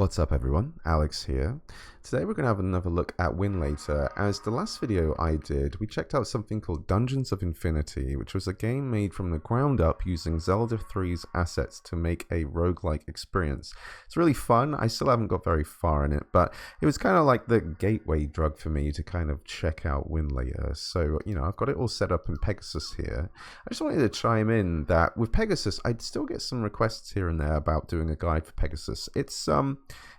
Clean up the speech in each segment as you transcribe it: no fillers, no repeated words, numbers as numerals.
What's up everyone, Alex here. Today we're going to have another look at Winlator. As the last video I did, we checked out something called Dungeons of Infinity, which was a game made from the ground up using Zelda 3's assets to make a roguelike experience. It's really fun. I still haven't got very far in it, but it was kind of like the gateway drug for me to kind of check out Winlator. So, you know, I've got it all set up in Pegasus here. I just wanted to chime in that with Pegasus, I'd still get some requests here and there about doing a guide for Pegasus.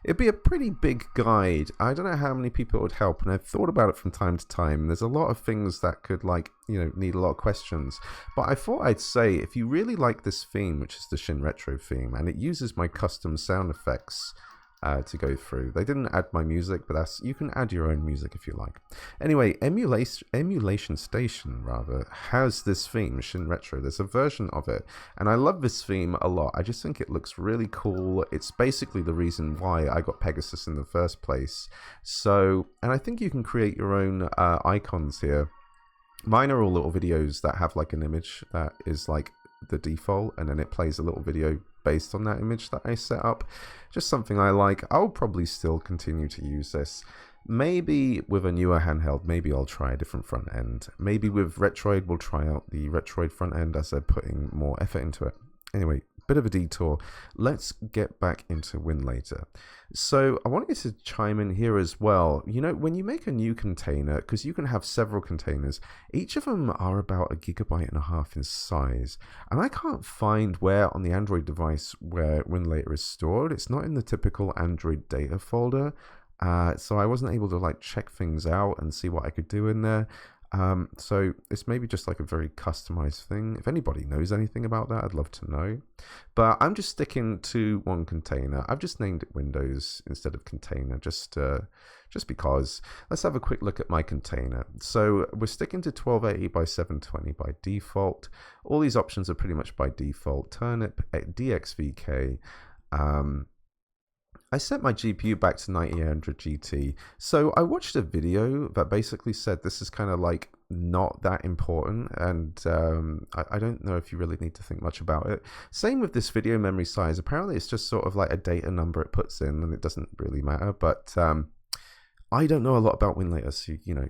It'd be a pretty big guide. I don't know how many people it would help, and I've thought about it from time to time. There's a lot of things that could, like, you know, need a lot of questions. But I thought I'd say, if you really like this theme, which is the Shin Retro theme, and it uses my custom sound effects to go through. They didn't add my music, but you can add your own music if you like. Anyway, Emulation Station rather has this theme, Shin Retro. There's a version of it, and I love this theme a lot. I just think it looks really cool. It's basically the reason why I got Pegasus in the first place. So, and I think you can create your own icons here. Mine are all little videos that have like an image that is like the default, and then it plays a little video based on that image that I set up. Just something I like. I'll probably still continue to use this. Maybe with a newer handheld, maybe I'll try a different front end. Maybe with Retroid, we'll try out the Retroid front end as they're putting more effort into it. Anyway, bit of a detour. Let's get back into Winlator. So I wanted to chime in here as well. You know, when you make a new container, because you can have several containers, each of them are about 1.5 gigabytes in size. And I can't find where on the Android device where Winlator is stored. It's not in the typical Android data folder. So I wasn't able to like check things out and see what I could do in there. So it's maybe just like a very customized thing. If anybody knows anything about that, I'd love to know. But I'm just sticking to one container. I've just named it Windows instead of container, just because. Let's have a quick look at my container. So we're sticking to 1280 by 720 by default. All these options are pretty much by default. Turnip, DXVK. I set my GPU back to 9800 GT. So I watched a video that basically said this is kind of like not that important, and I don't know if you really need to think much about it. Same with this video memory size. Apparently it's just sort of like a data number it puts in, and it doesn't really matter. But I don't know a lot about Winlator, so you know,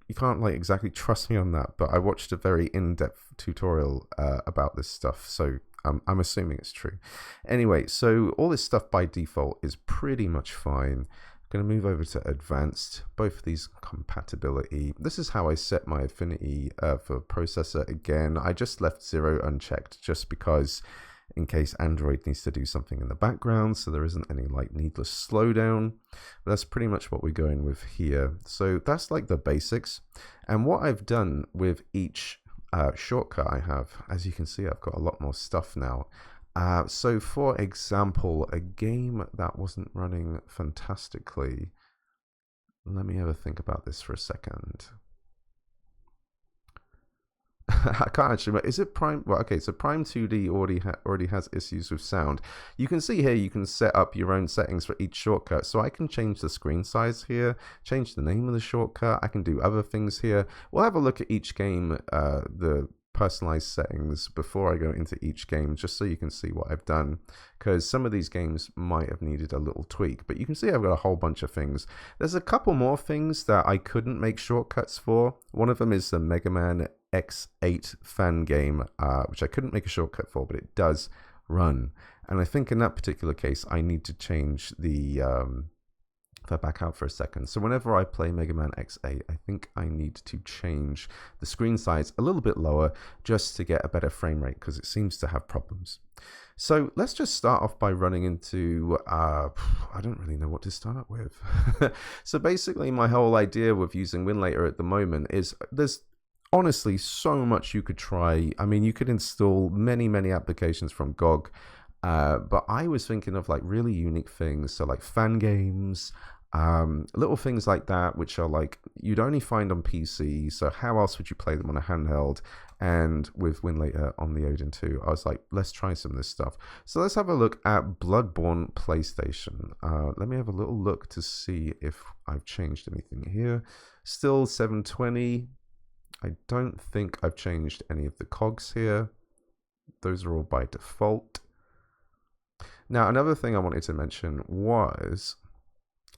you can't like exactly trust me on that. But I watched a very in-depth tutorial about this stuff, so I'm assuming it's true. Anyway, so all this stuff by default is pretty much fine. I'm going to move over to advanced, both of these compatibility. This is how I set my affinity for processor. Again, I just left 0 unchecked just because in case Android needs to do something in the background, so there isn't any like needless slowdown. But that's pretty much what we're going with here. So that's like the basics. And what I've done with each shortcut I have, as you can see, I've got a lot more stuff now. So for example, a game that wasn't running fantastically, let me have a think about this for a second. I can't actually, is it Prime? Well, okay, so Prime 2D already has issues with sound. You can see here you can set up your own settings for each shortcut. So I can change the screen size here, change the name of the shortcut. I can do other things here. We'll have a look at each game, the personalized settings before I go into each game, just so you can see what I've done, because some of these games might have needed a little tweak. But you can see I've got a whole bunch of things. There's a couple more things that I couldn't make shortcuts for. One of them is the Mega Man X8 fan game, which I couldn't make a shortcut for, but it does run. And I think in that particular case, I need to change the if I back out for a second. So whenever I play Mega Man X8, I think I need to change the screen size a little bit lower just to get a better frame rate, because it seems to have problems. So let's just start off by running into, I don't really know what to start with. So basically my whole idea with using Winlator at the moment is there's honestly so much you could try. I mean, you could install many applications from GOG, but I was thinking of like really unique things, so like fan games, little things like that, which are like you'd only find on PC. So how else would you play them on a handheld? And with Winlator on the Odin 2, I was like, let's try some of this stuff. So let's have a look at Bloodborne PlayStation. Let me have a little look to see if I've changed anything here. Still 720. I don't think I've changed any of the cogs here. Those are all by default. Now, another thing I wanted to mention was,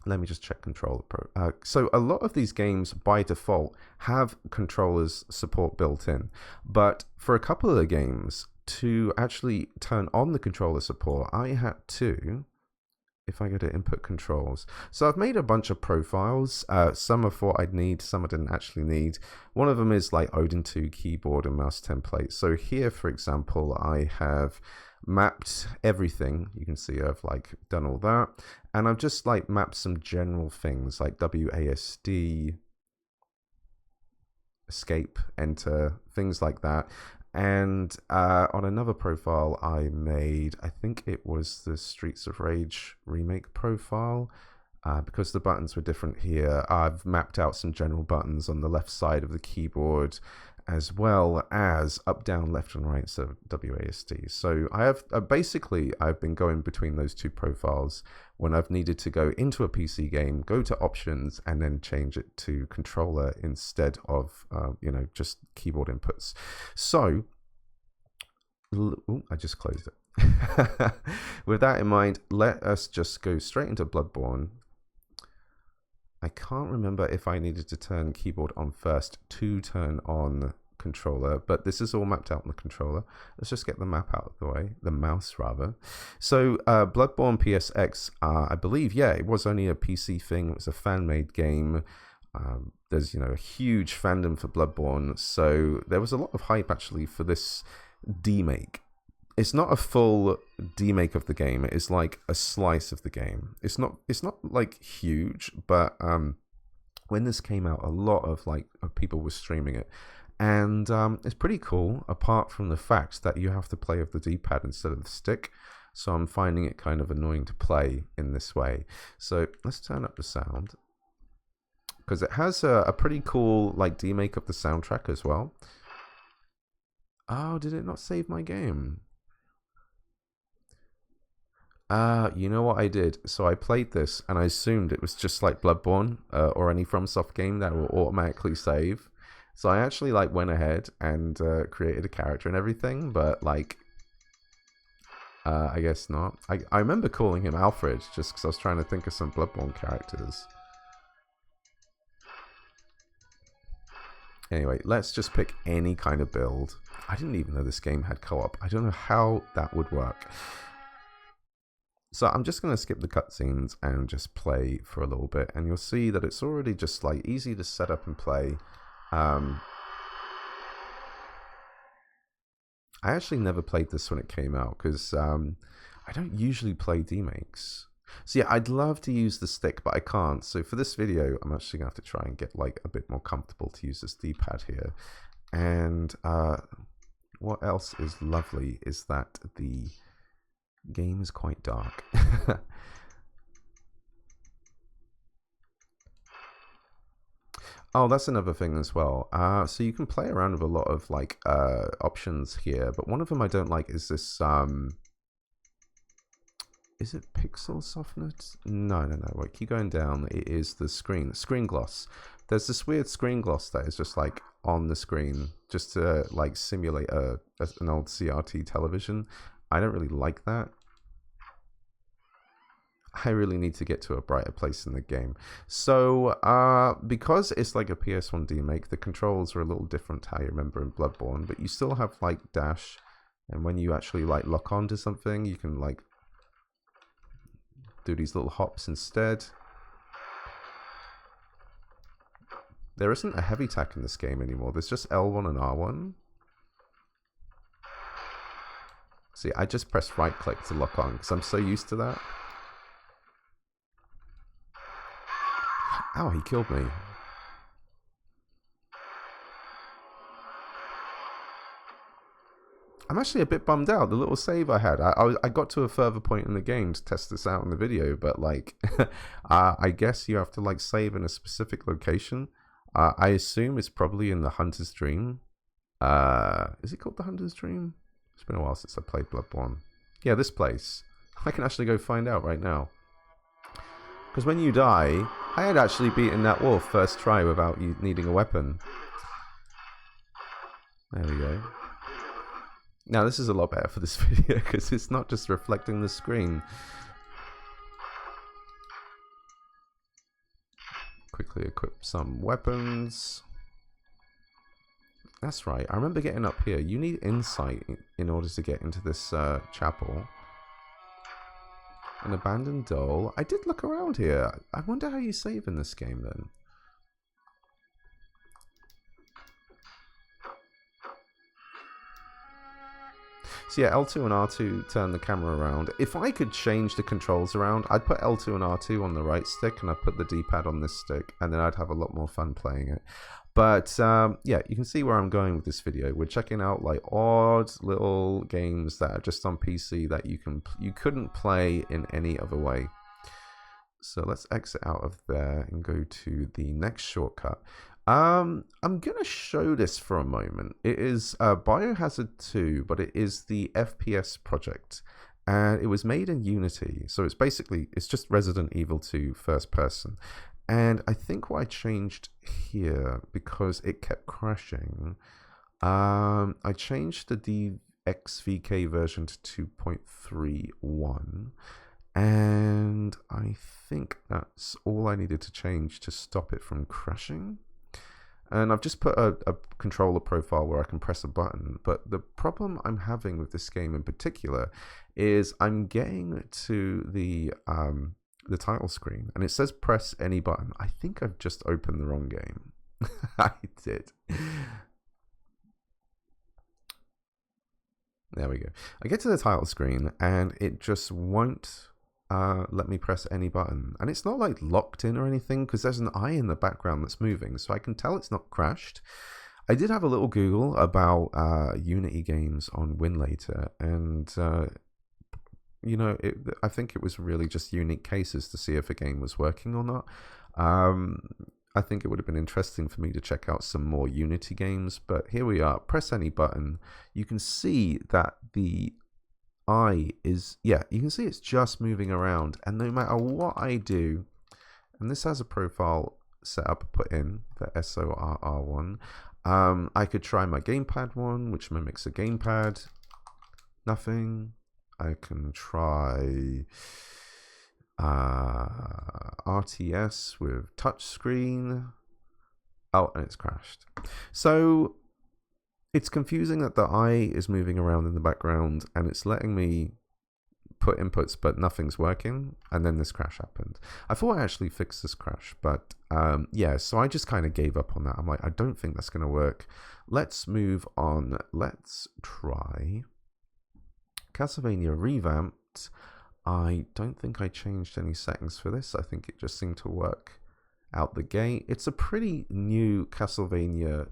let me just check controller pro. So a lot of these games by default have controllers support built in, but for a couple of the games to actually turn on the controller support, I had to, if I go to input controls. So I've made a bunch of profiles. Some I thought I'd need, some I didn't actually need. One of them is like Odin 2 keyboard and mouse template. So here, for example, I have mapped everything. You can see I've like done all that. And I've just like mapped some general things like WASD, escape, enter, things like that. And on another profile I made, I think it was the Streets of Rage remake profile, because the buttons were different here. I've mapped out some general buttons on the left side of the keyboard, as well as up, down, left, and right, so WASD. So I have basically I've been going between those two profiles when I've needed to go into a PC game, go to options, and then change it to controller instead of just keyboard inputs. So I just closed it. With that in mind, let us just go straight into Bloodborne. I can't remember if I needed to turn keyboard on first to turn on controller, but this is all mapped out on the controller. Let's just get the map out of the way, the mouse rather. So Bloodborne PSX, I believe, yeah, it was only a PC thing. It was a fan-made game. There's a huge fandom for Bloodborne, so there was a lot of hype actually for this demake. It's not a full demake of the game. It's like a slice of the game. It's not like huge, but when this came out, a lot of people were streaming it, and it's pretty cool. Apart from the fact that you have to play with the D-pad instead of the stick, so I'm finding it kind of annoying to play in this way. So let's turn up the sound, because it has a pretty cool demake of the soundtrack as well. Oh, did it not save my game? You know what I did? So I played this and I assumed it was just like Bloodborne or any FromSoft game that will automatically save. So I actually went ahead and created a character and everything, but I guess not. I remember calling him Alfred just because I was trying to think of some Bloodborne characters. Anyway, let's just pick any kind of build. I didn't even know this game had co-op. I don't know how that would work. So I'm just going to skip the cutscenes and just play for a little bit, and you'll see that it's already just easy to set up and play. I actually never played this when it came out because I don't usually play demakes. So yeah, I'd love to use the stick, but I can't. So for this video, I'm actually going to have to try and get a bit more comfortable to use this D-pad here. And what else is lovely is that the game is quite dark. Oh, that's another thing as well. So you can play around with a lot of options here, but one of them I don't like is this is it pixel softness? No. Wait, keep going down. It is the screen gloss. There's this weird screen gloss that is just on the screen, just to simulate an old CRT television. I don't really like that. I really need to get to a brighter place in the game. So because it's a PS1 remake, the controls are a little different to how you remember in Bloodborne, but you still have dash, and when you actually lock onto something, you can do these little hops instead. There isn't a heavy attack in this game anymore. There's just L1 and R1. See, I just press right click to lock on because I'm so used to that. Ow, he killed me. I'm actually a bit bummed out. The little save I had, I got to a further point in the game to test this out in the video, but I guess you have to save in a specific location. I assume it's probably in the Hunter's Dream. Is it called the Hunter's Dream? It's been a while since I played Bloodborne. Yeah, this place. I can actually go find out right now. Because when you die, I had actually beaten that wolf first try without you needing a weapon. There we go. Now this is a lot better for this video because it's not just reflecting the screen. Quickly equip some weapons. That's right, I remember getting up here. You need insight in order to get into this chapel. An abandoned doll. I did look around here. I wonder how you save in this game then. So yeah, L2 and R2 turn the camera around. If I could change the controls around, I'd put L2 and R2 on the right stick and I'd put the D-pad on this stick, and then I'd have a lot more fun playing it. But yeah, you can see where I'm going with this video. We're checking out like odd little games that are just on PC that you couldn't play in any other way. So let's exit out of there and go to the next shortcut. I'm gonna show this for a moment. It is Biohazard 2, but it is the FPS project, and it was made in Unity. So it's just Resident Evil 2 first person. And I think what I changed here, because it kept crashing, I changed the DXVK version to 2.31, and I think that's all I needed to change to stop it from crashing. And I've just put a controller profile where I can press a button, but the problem I'm having with this game in particular is I'm getting to the title screen and it says press any button. I think I've just opened the wrong game. I did. There we go. I get to the title screen and it just won't let me press any button. And it's not like locked in or anything because there's an eye in the background that's moving, so I can tell it's not crashed. I did have a little Google about Unity games on Winlator, and you know, I think it was really just unique cases to see if a game was working or not. I think it would have been interesting for me to check out some more Unity games, but here we are. Press any button. You can see that the eye is, yeah, you can see it's just moving around, and no matter what I do, and this has a profile set up, put in the SORR one. I could try my gamepad one, which mimics a gamepad. Nothing. I can try RTS with touchscreen. Oh, and it's crashed. So it's confusing that the eye is moving around in the background and it's letting me put inputs, but nothing's working. And then this crash happened. I thought I actually fixed this crash, but yeah, so I just kind of gave up on that. I'm like, I don't think that's going to work. Let's move on. Let's try Castlevania ReVamped. I don't think I changed any settings for this. I think it just seemed to work out the gate. It's a pretty new Castlevania,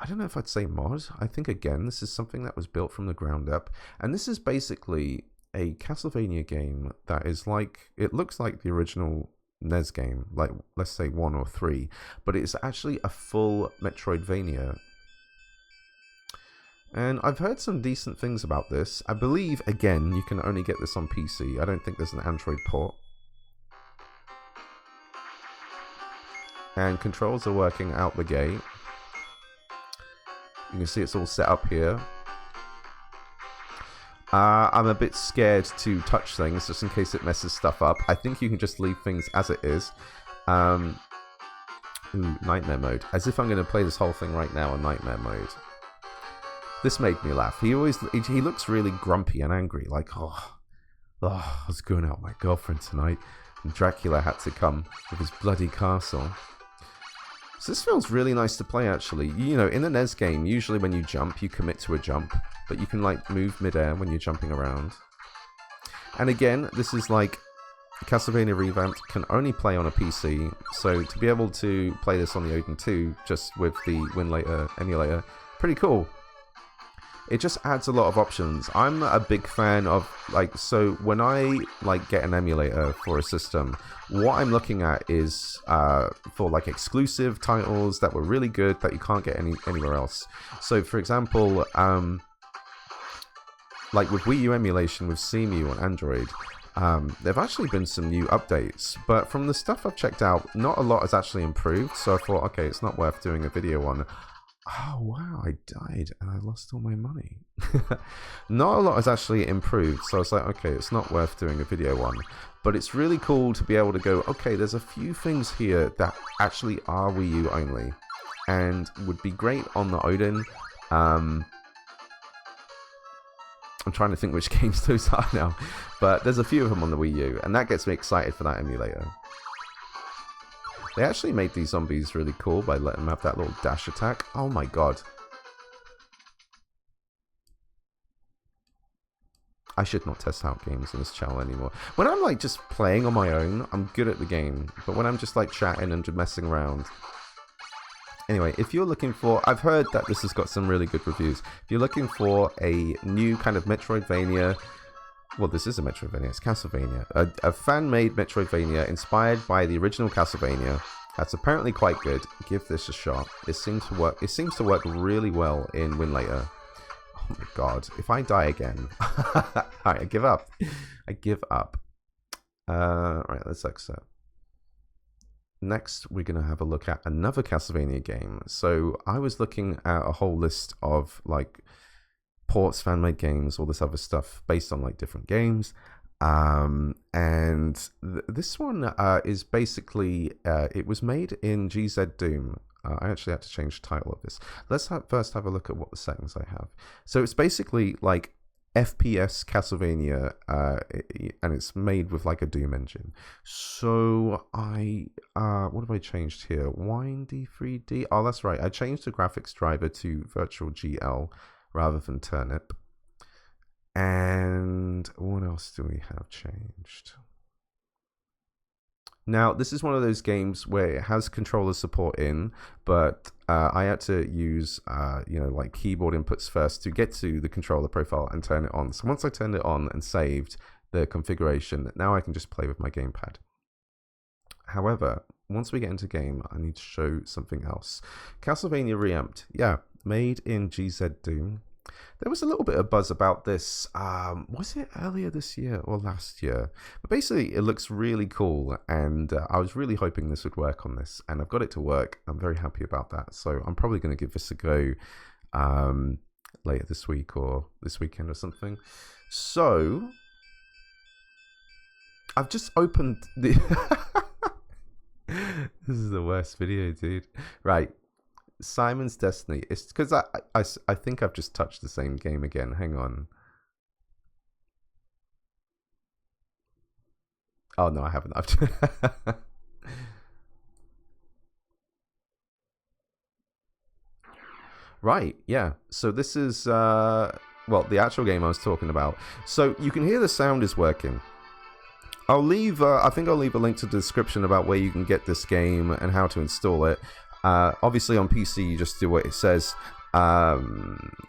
I don't know if I'd say mod. I think, again, this is something that was built from the ground up. And this is basically a Castlevania game that is like, it looks like the original NES game, like, let's say 1 or 3. But it's actually a full Metroidvania. And I've heard some decent things about this. I believe, again, you can only get this on PC. I don't think there's an Android port. And controls are working out the gate. You can see it's all set up here. I'm a bit scared to touch things just in case it messes stuff up. I think you can just leave things as it is. Ooh, nightmare mode. As if I'm going to play this whole thing right now in nightmare mode. This made me laugh. He looks really grumpy and angry, like, oh, I was going out with my girlfriend tonight, and Dracula had to come with his bloody castle. So this feels really nice to play, actually. You know, in the NES game, usually when you jump, you commit to a jump, but you can, like, move midair when you're jumping around. And again, this is like Castlevania ReVamped can only play on a PC, so to be able to play this on the Odin 2 just with the Winlator emulator, pretty cool. It just adds a lot of options. I'm a big fan of, like, so when I, like, get an emulator for a system, what I'm looking at is for, like, exclusive titles that were really good that you can't get anywhere else. So, for example, like with Wii U emulation with CMU on Android, there have actually been some new updates, but from the stuff I've checked out, not a lot has actually improved, so I thought, okay, it's not worth doing a video on. Oh wow, I died and I lost all my money. Not a lot has actually improved, so I was like, okay, it's not worth doing a video on. But it's really cool to be able to go, okay, there's a few things here that actually are Wii U only and would be great on the Odin. I'm trying to think which games those are now, but there's a few of them on the Wii U, and that gets me excited for that emulator. They actually made these zombies really cool by letting them have that little dash attack. Oh my god. I should not test out games on this channel anymore. When I'm like just playing on my own, I'm good at the game. But when I'm just like chatting and just messing around. Anyway, if you're looking for... I've heard that this has got some really good reviews. If you're looking for a new kind of Metroidvania... Well, this is a Metroidvania. It's Castlevania. A fan-made Metroidvania inspired by the original Castlevania. That's apparently quite good. Give this a shot. It seems to work. It seems to work really well in Winlator. Oh my god! If I die again, alright, I give up. I give up. Right, let's exit. Next, we're gonna have a look at another Castlevania game. So I was looking at a whole list of like ports, fan-made games, all this other stuff based on like different games, and this one is basically it was made in GZ Doom. I actually had to change the title of this. Let's first have a look at what the settings I have. So it's basically like FPS Castlevania, and it's made with like a Doom engine. So what have I changed here? Windy 3D. Oh, that's right. I changed the graphics driver to Virtual GL rather than Turnip. And what else do we have changed? Now, this is one of those games where it has controller support in, but I had to use, like keyboard inputs first to get to the controller profile and turn it on. So once I turned it on and saved the configuration, now I can just play with my gamepad. However, once we get into game, I need to show something else. Castlevania ReVamped, yeah, made in GZ Doom. There was a little bit of buzz about this, was it earlier this year or last year? But basically, it looks really cool, and I was really hoping this would work on this, and I've got it to work. I'm very happy about that, so I'm probably going to give this a go later this week or this weekend or something. So, I've just opened the... This is the worst video, dude. Right. Simon's Destiny. It's because I think I've just touched the same game again. Hang on. Oh no, I haven't. Right, yeah. So this is well, the actual game I was talking about. So you can hear the sound is working. I'll leave I think I'll leave a link to the description about where you can get this game and how to install it. Obviously on PC you just do what it says,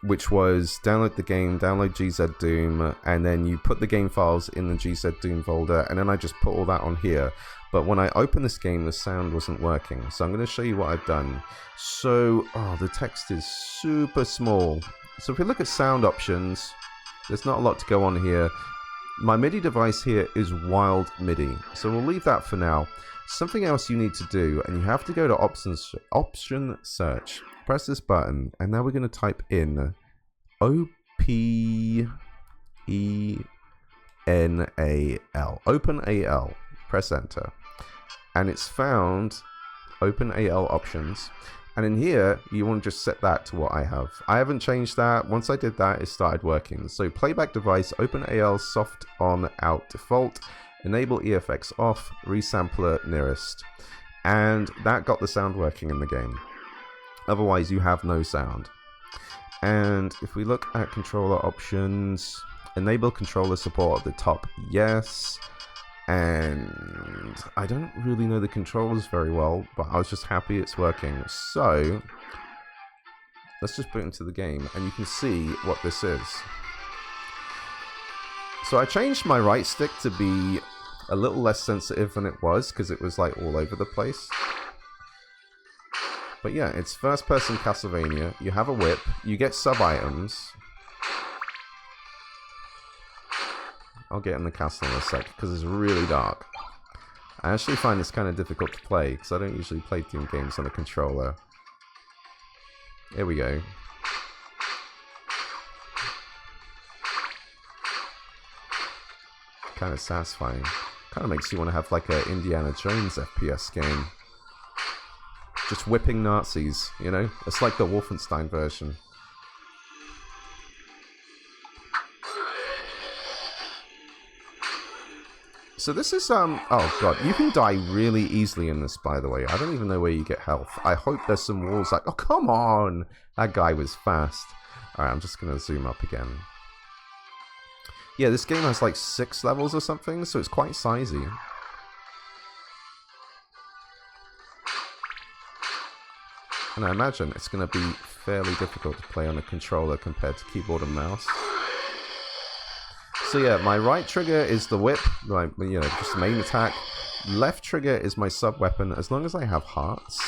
which was download the game, download GZ Doom, and then you put the game files in the GZ Doom folder, and then I just put all that on here. But when I open this game, the sound wasn't working, so I'm going to show you what I've done. So, the text is super small. So if we look at sound options, there's not a lot to go on here. My MIDI device here is wild MIDI, so we'll leave that for now. Something else you need to do, and you have to go to option search, press this button, and now we're going to type in OPENAL, OpenAL, press enter, and it's found OpenAL options, and in here you want to just set that to what I have. I haven't changed that. Once I did that, it started working. So playback device, OpenAL soft on out default, enable EFX off, resampler nearest, and that got the sound working in the game. Otherwise you have no sound. And if we look at controller options, enable controller support at the top, yes. And I don't really know the controllers very well, but I was just happy it's working. So let's just put it into the game and you can see what this is. So I changed my right stick to be a little less sensitive than it was because it was like all over the place. But yeah, it's first person Castlevania. You have a whip, you get sub items. I'll get in the castle in a sec because it's really dark. I actually find this kind of difficult to play because I don't usually play Doom games on a controller. Here we go. Kind of satisfying. Kind of makes you want to have like a Indiana Jones FPS game. Just whipping Nazis, you know? It's like the Wolfenstein version. So this is, oh god, you can die really easily in this, by the way. I don't even know where you get health. I hope there's some walls like, oh, come on! That guy was fast. Alright, I'm just gonna zoom up again. Yeah, this game has like 6 levels or something, so it's quite sizey. And I imagine it's gonna be fairly difficult to play on a controller compared to keyboard and mouse. So yeah, my right trigger is the whip, like, you know, just the main attack. Left trigger is my sub-weapon, as long as I have hearts.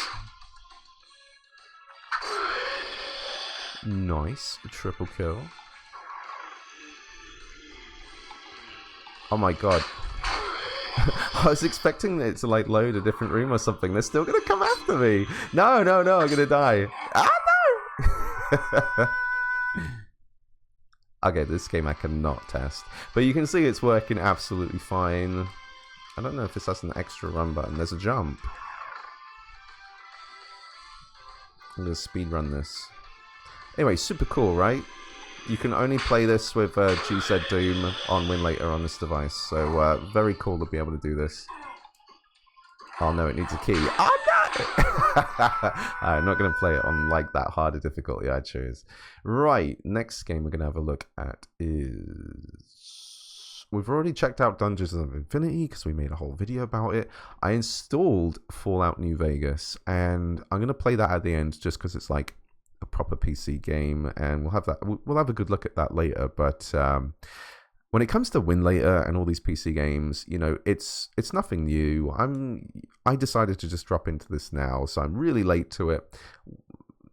Nice, triple kill. Oh my god. I was expecting it to like load a different room or something. They're still gonna come after me. No, no, no, I'm gonna die. Ah, no! Okay, this game I cannot test. But you can see it's working absolutely fine. I don't know if this has an extra run button. There's a jump. I'm going to speedrun this. Anyway, super cool, right? You can only play this with GZ Doom on Winlator on this device. So, very cool to be able to do this. Oh no, it needs a key. Oh no! I'm not going to play it on like that harder difficulty I chose. Right, next game we're going to have a look at is... We've already checked out Dungeons of Infinity because we made a whole video about it. I installed Fallout New Vegas and I'm going to play that at the end just because it's like a proper PC game and we'll have a good look at that later. But when it comes to Winlator and all these PC games, you know, it's nothing new. I decided to just drop into this now, so I'm really late to it.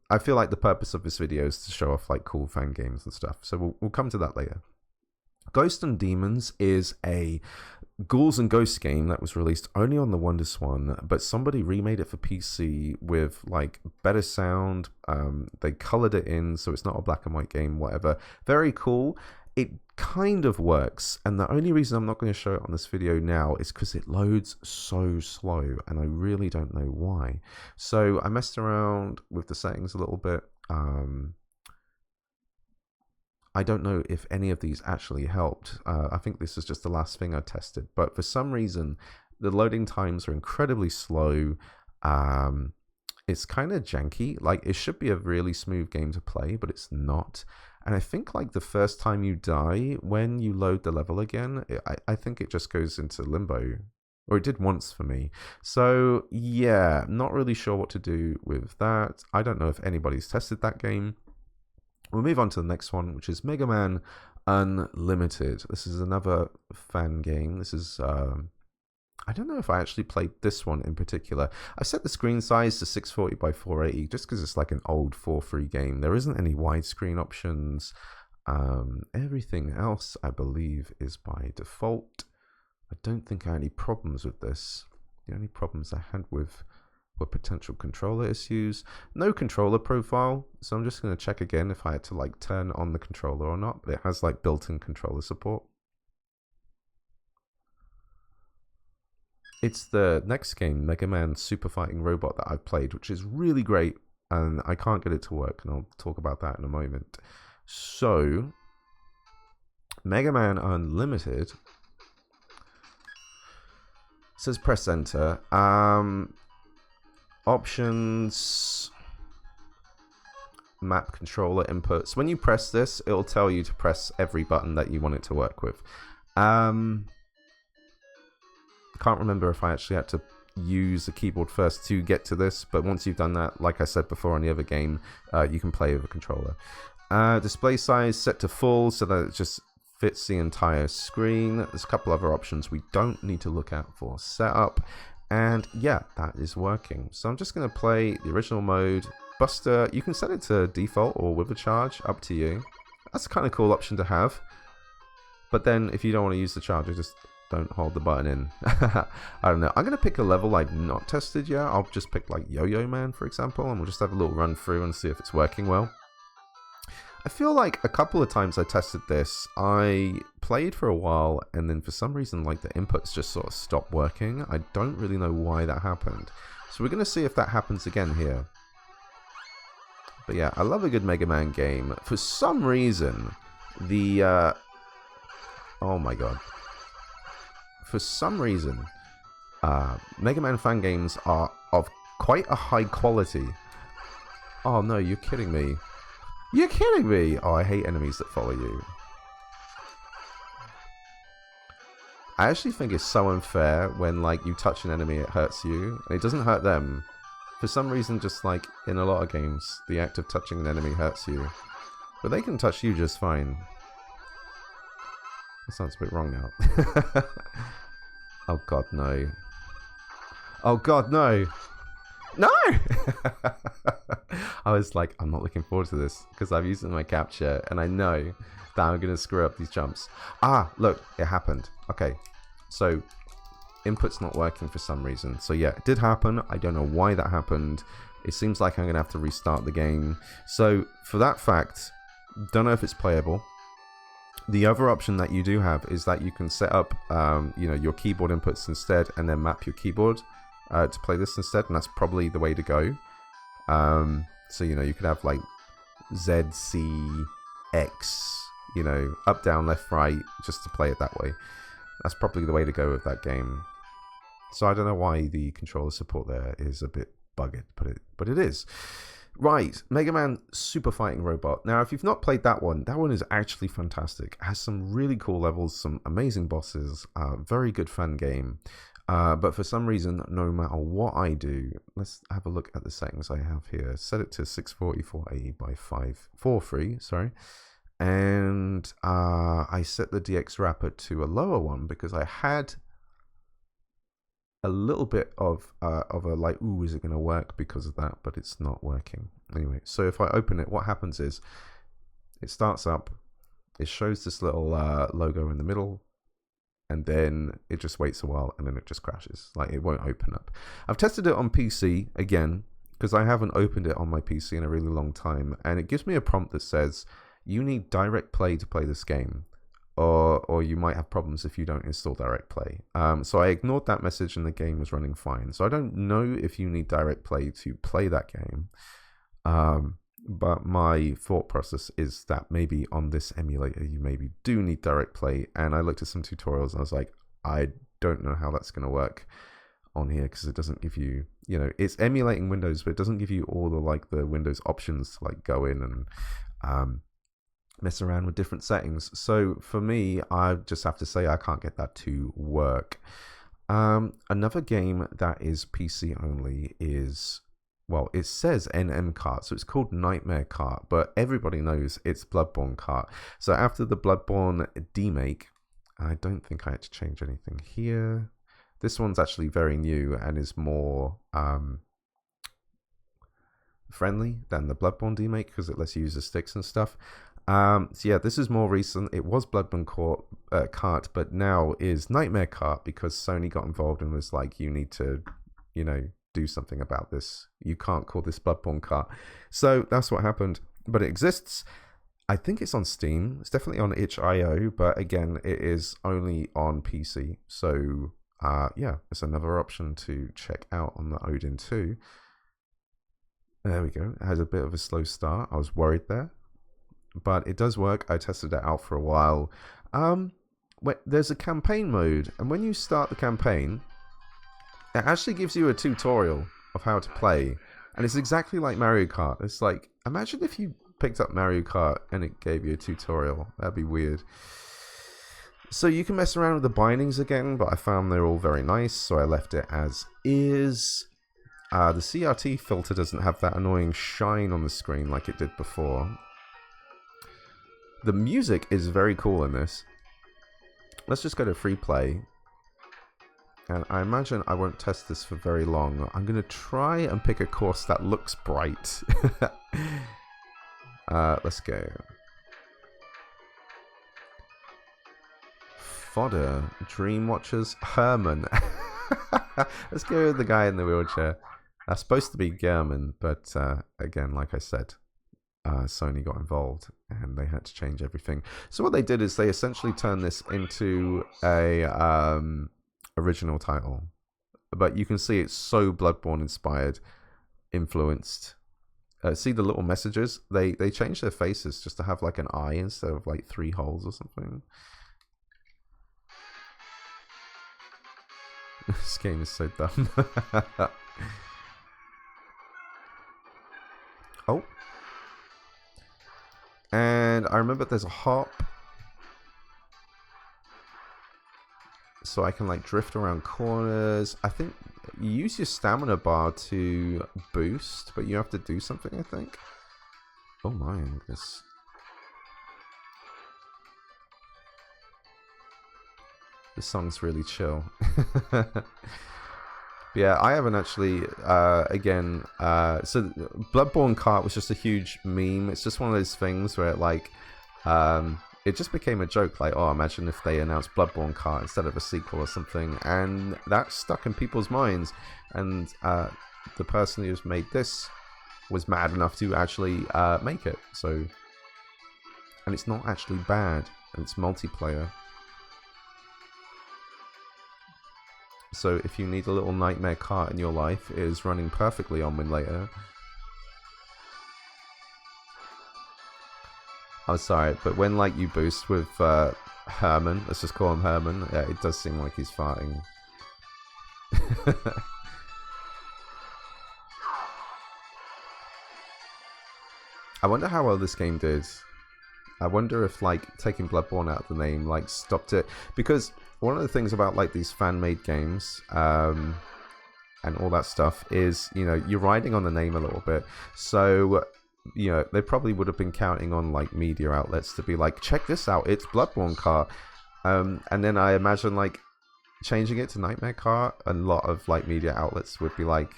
I feel like the purpose of this video is to show off like cool fan games and stuff, so we'll come to that later. Ghosts and Demons is a Ghouls and Ghosts game that was released only on the WonderSwan, but somebody remade it for PC with like better sound. They colored it in, so it's not a black and white game, whatever. Very cool. It kind of works, and the only reason I'm not going to show it on this video now is because it loads so slow, and I really don't know why. So I messed around with the settings a little bit. I don't know if any of these actually helped. I think this is just the last thing I tested, but for some reason the loading times are incredibly slow. It's kind of janky. Like, it should be a really smooth game to play, but it's not. And I think like the first time you die, when you load the level again, I think it just goes into limbo. Or it did once for me. So yeah, not really sure what to do with that. I don't know if anybody's tested that game. We'll move on to the next one, which is Mega Man Unlimited. This is another fan game. This is... I don't know if I actually played this one in particular. I set the screen size to 640 by 480 just because it's like an old 4:3 game. There isn't any widescreen options. Everything else, I believe, is by default. I don't think I had any problems with this. The only problems I had with were potential controller issues. No controller profile, so I'm just going to check again if I had to like turn on the controller or not. But it has like built-in controller support. It's the next game, Mega Man Super Fighting Robot, that I've played, which is really great, and I can't get it to work, and I'll talk about that in a moment. So, Mega Man Unlimited says press enter. Options, map controller inputs. When you press this, it'll tell you to press every button that you want it to work with. Can't remember if I actually had to use the keyboard first to get to this, but once you've done that, like I said before on the other game, you can play with a controller. Display size set to full so that it just fits the entire screen. There's a couple other options we don't need to look out for setup, and yeah, that is working. So I'm just going to play the original mode. Buster, you can set it to default or with a charge, up to you. That's a kind of cool option to have, but then if you don't want to use the charger, just Don't hold the button in. I don't know. I'm going to pick a level I've not tested yet. I'll just pick like Yo-Yo Man, for example, and we'll just have a little run through and see if it's working well. I feel like a couple of times I tested this, I played for a while, and then for some reason, like the inputs just sort of stopped working. I don't really know why that happened. So we're going to see if that happens again here. But yeah, I love a good Mega Man game. For some reason, the... oh my god. For some reason, Mega Man fan games are of quite a high quality. Oh no, you're kidding me. You're kidding me! Oh, I hate enemies that follow you. I actually think it's so unfair when, like, you touch an enemy, it hurts you. And it doesn't hurt them. For some reason, just like in a lot of games, the act of touching an enemy hurts you. But they can touch you just fine. That sounds a bit wrong now. Oh god, no. Oh god, no! No! I was like, I'm not looking forward to this, because I've used it in my capture, and I know that I'm going to screw up these jumps. Ah, look, it happened. Okay, so input's not working for some reason. So yeah, it did happen. I don't know why that happened. It seems like I'm going to have to restart the game. So for that fact, don't know if it's playable. The other option that you do have is that you can set up you know, your keyboard inputs instead, and then map your keyboard to play this instead, and that's probably the way to go. So you know, you could have like Z, C, X, you know, up, down, left, right, just to play it that way. That's probably the way to go with that game. So I don't know why the controller support there is a bit buggered, but it is. Right, Mega Man Super Fighting Robot. Now, if you've not played that one is actually fantastic. It has some really cool levels, some amazing bosses, very good fun game. But for some reason, no matter what I do, let's have a look at the settings I have here. Set it to 640 480 by 543, sorry. And I set the DX wrapper to a lower one because I had a little bit of a like, ooh, is it going to work because of that? But it's not working. Anyway, so if I open it, what happens is it starts up, it shows this little logo in the middle, and then it just waits a while, and then it just crashes. Like, it won't open up. I've tested it on PC again, because I haven't opened it on my PC in a really long time, and it gives me a prompt that says, you need direct play to play this game, or you might have problems if you don't install direct play. So I ignored that message, and the game was running fine. So I don't know if you need direct play to play that game, but my thought process is that maybe on this emulator you maybe do need direct play. And I looked at some tutorials and I was like, I don't know how that's going to work on here, because it doesn't give you, you know, it's emulating Windows, but it doesn't give you all the like the Windows options to like go in and mess around with different settings. So for me, I just have to say I can't get that to work. Another game that is PC only is, well, it says NM Kart, so it's called Nightmare Kart, but everybody knows it's Bloodborne Kart. So after the Bloodborne remake, I don't think I had to change anything here. This one's actually very new and is more friendly than the Bloodborne remake because it lets you use the sticks and stuff. So yeah, this is more recent. It was Bloodborne Kart, but now is Nightmare Kart because Sony got involved and was like, you need to, you know, do something about this. You can't call this Bloodborne Kart. So that's what happened. But it exists. I think it's on Steam. It's definitely on itch.io, but again, it is only on PC. So yeah, it's another option to check out on the Odin 2. There we go. It has a bit of a slow start. I was worried there, but it does work. I tested it out for a while. There's a campaign mode, and when you start the campaign, it actually gives you a tutorial of how to play, and it's exactly like Mario Kart. It's like, imagine if you picked up Mario Kart and it gave you a tutorial. That'd be weird. So you can mess around with the bindings again, but I found they're all very nice, so I left it as is. The CRT filter doesn't have that annoying shine on the screen like it did before. The music is very cool in this. Let's just go to free play. And I imagine I won't test this for very long. I'm going to try and pick a course that looks bright. Let's go. fodder. Dream Watchers. Herman. Let's go with the guy in the wheelchair. That's supposed to be German, but again, like I said, Sony got involved and they had to change everything. So what they did is they essentially turned this into a original title. But you can see it's so Bloodborne inspired, influenced. See the little messages? They changed their faces just to have like an eye instead of like 3 holes or something. This game is so dumb. Oh. And I remember there's a hop. So I can like drift around corners. I think you use your stamina bar to boost, but you have to do something, I think. Oh my, this song's really chill. Yeah, I haven't actually, again, so Bloodborne Kart was just a huge meme. It's just one of those things where it just became a joke, like, oh, imagine if they announced Bloodborne Kart instead of a sequel or something, and that stuck in people's minds, and the person who's made this was mad enough to actually make it, so, and it's not actually bad, and it's multiplayer. So if you need a little nightmare kart in your life, it is running perfectly on Winlator. Oh, sorry, but when like you boost with Herman, let's just call him Herman, yeah, it does seem like he's farting. I wonder how well this game did. I wonder if like taking Bloodborne out of the name like stopped it, because one of the things about like these fan-made games and all that stuff is, you know, you're riding on the name a little bit, so you know, they probably would have been counting on like media outlets to be like, check this out, it's Bloodborne Kart, and then I imagine like changing it to Nightmare Kart, a lot of like media outlets would be like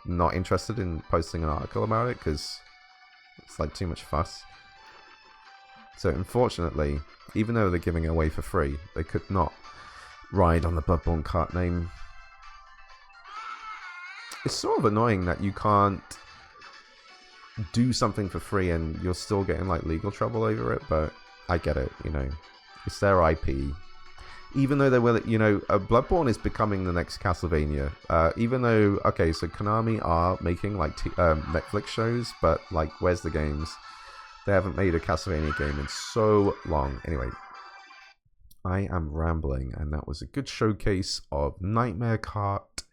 not interested in posting an article about it because it's like too much fuss. So unfortunately, even though they're giving it away for free, they could not ride on the Bloodborne Kart name. It's sort of annoying that you can't do something for free and you're still getting like legal trouble over it, but I get it, you know, it's their IP. Even though they will, you know, Bloodborne is becoming the next Castlevania. Even though, okay, so Konami are making like Netflix shows, but like, where's the games? They haven't made a Castlevania game in so long. Anyway, I am rambling, and that was a good showcase of Nightmare Kart.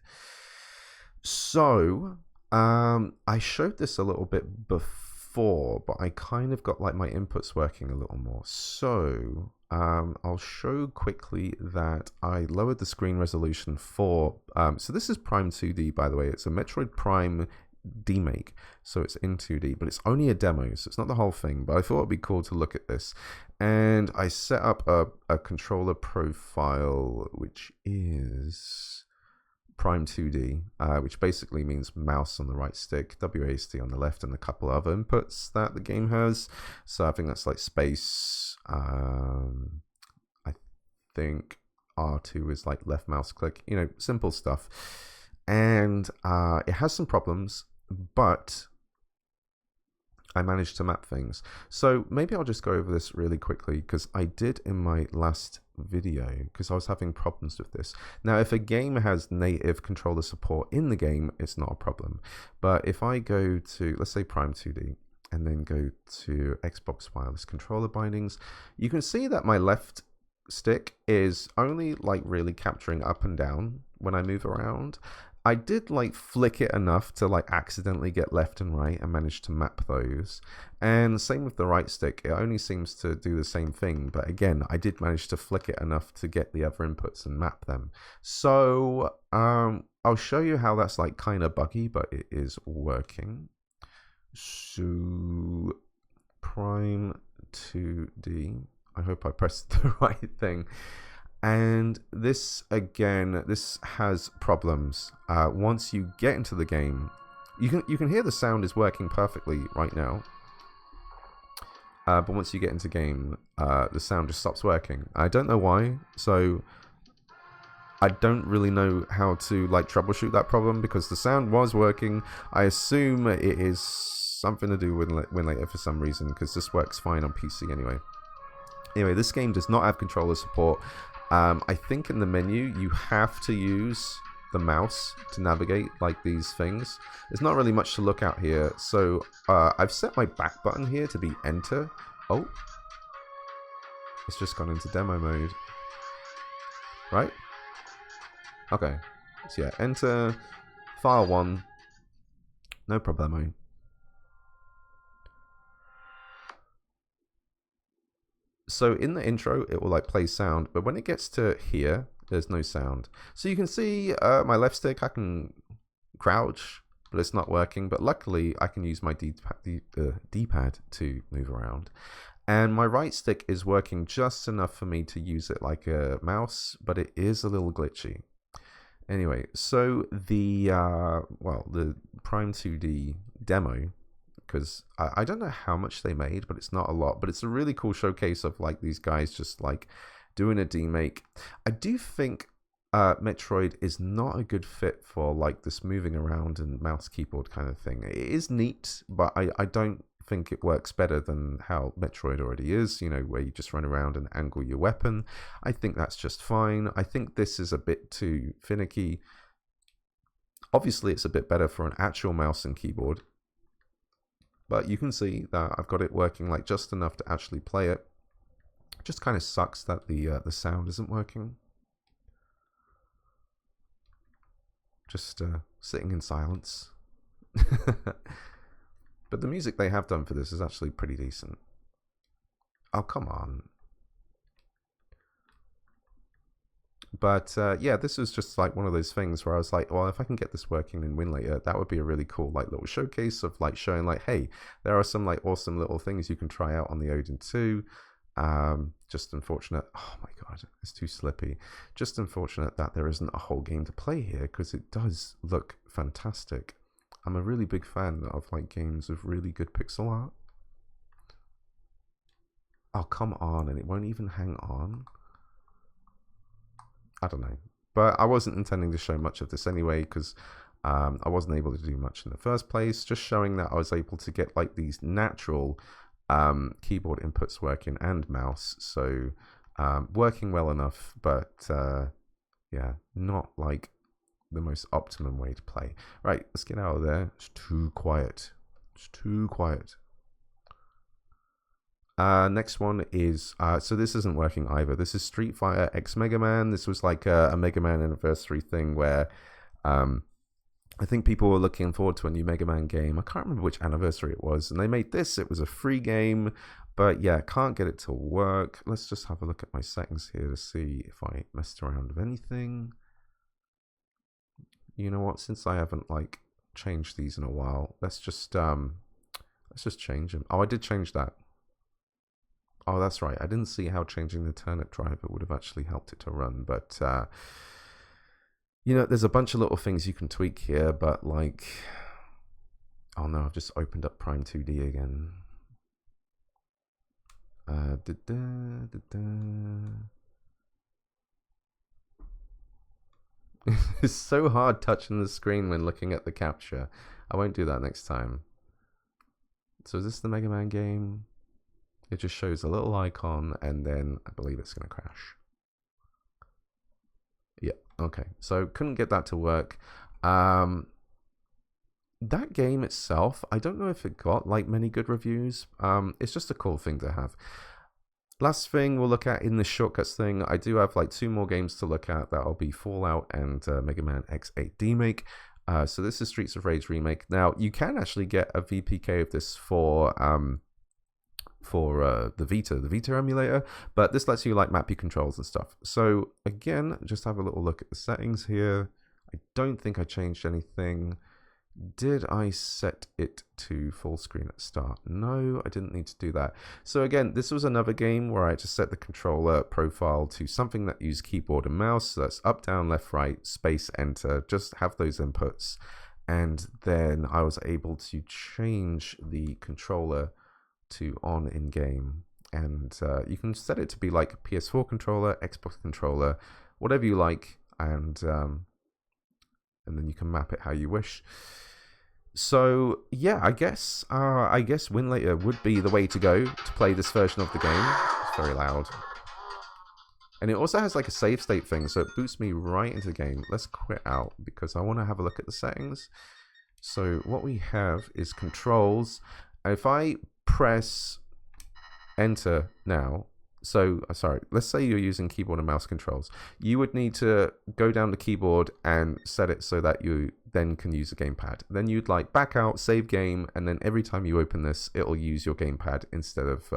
So, I showed this a little bit before, but I kind of got like my inputs working a little more. So, I'll show quickly that I lowered the screen resolution for, so this is Prime 2D, by the way. It's a Metroid Prime remake, so it's in 2D, but it's only a demo, so it's not the whole thing, but I thought it'd be cool to look at this. And I set up a controller profile, which is Prime 2D, which basically means mouse on the right stick, WASD on the left, and a couple other inputs that the game has. So I think that's like space, I think R2 is like left mouse click, you know, simple stuff. And it has some problems, but I managed to map things. So maybe I'll just go over this really quickly, because I did in my last video, because I was having problems with this. Now, if a game has native controller support in the game, it's not a problem. But if I go to, let's say, Prime 2D, and then go to Xbox wireless controller bindings, you can see that my left stick is only like really capturing up and down when I move around. I did like flick it enough to like accidentally get left and right and manage to map those. And same with the right stick, it only seems to do the same thing, but again, I did manage to flick it enough to get the other inputs and map them. So I'll show you how that's like kind of buggy, but it is working. So Prime 2D, I hope I pressed the right thing. And this, again, this has problems. Once you get into the game, you can hear the sound is working perfectly right now. but once you get into game, the sound just stops working. I don't know why, so I don't really know how to like troubleshoot that problem because the sound was working. I assume it is something to do with Winlator for some reason because this works fine on PC anyway. Anyway, this game does not have controller support. I think in the menu you have to use the mouse to navigate like these things. There's not really much to look at here, so I've set my back button here to be enter. Oh, it's just gone into demo mode, right? Okay, so yeah, enter file 1, no problemo. So in the intro, it will like play sound, but when it gets to here, there's no sound. So you can see my left stick, I can crouch, but it's not working. But luckily, I can use my D-pad to move around. And my right stick is working just enough for me to use it like a mouse, but it is a little glitchy. Anyway, so the Prime 2D demo, because I don't know how much they made, but it's not a lot. But it's a really cool showcase of like these guys just like doing a demake. I do think Metroid is not a good fit for like this moving around and mouse keyboard kind of thing. It is neat, but I don't think it works better than how Metroid already is, you know, where you just run around and angle your weapon. I think that's just fine. I think this is a bit too finicky. Obviously, it's a bit better for an actual mouse and keyboard, but you can see that I've got it working like just enough to actually play it. It just kind of sucks that the sound isn't working. Just sitting in silence. But the music they have done for this is actually pretty decent. Oh, come on. But yeah, this was just like one of those things where I was like, well, if I can get this working in Winlator, that would be a really cool like little showcase of like showing like, hey, there are some like awesome little things you can try out on the Odin 2. Just unfortunate. Oh my god, it's too slippy. Just unfortunate that there isn't a whole game to play here because it does look fantastic. I'm a really big fan of like games with really good pixel art. Oh, come on, and it won't even hang on. I don't know. But I wasn't intending to show much of this anyway because I wasn't able to do much in the first place. Just showing that I was able to get like these natural keyboard inputs working and mouse. So working well enough, but yeah, not like the most optimum way to play. Right, let's get out of there. It's too quiet. It's too quiet. Next one is so this isn't working either. This is Street Fighter X Mega Man. This was like a Mega Man anniversary thing where I think people were looking forward to a new Mega Man game. I can't remember which anniversary it was, and they made this. It was a free game, but yeah, can't get it to work. Let's just have a look at my settings here to see if I messed around with anything. You know what? Since I haven't like changed these in a while, let's just change them. Oh, I did change that. Oh, that's right. I didn't see how changing the turnip driver would have actually helped it to run, but you know, there's a bunch of little things you can tweak here, but like, oh no, I've just opened up Prime 2D again. It's so hard touching the screen when looking at the capture. I won't do that next time. So is this the Mega Man game? It just shows a little icon and then I believe it's going to crash. Yeah, okay. So couldn't get that to work. That game itself, I don't know if it got like many good reviews. It's just a cool thing to have. Last thing we'll look at in the shortcuts thing, I do have like 2 more games to look at. That'll be Fallout and Mega Man X8 Remake. So this is Streets of Rage Remake. Now you can actually get a VPK of this for the Vita emulator, but this lets you like map your controls and stuff. So again, just have a little look at the settings here. I don't think I changed anything. Did I set it to full screen at start? No, I didn't need to do that. So again, this was another game where I had to set the controller profile to something that used keyboard and mouse. So that's up, down, left, right, space, enter. Just have those inputs. And then I was able to change the controller to on in game, and you can set it to be like a PS4 controller, Xbox controller, whatever you like, and then you can map it how you wish. So yeah, I guess Winlator would be the way to go to play this version of the game. It's very loud. And it also has like a save state thing, so it boots me right into the game. Let's quit out because I want to have a look at the settings. So what we have is controls. If I press enter now, so sorry, let's say you're using keyboard and mouse controls. You would need to go down the keyboard and set it so that you then can use a gamepad. Then you'd like back out, save game, and then every time you open this, it'll use your gamepad instead of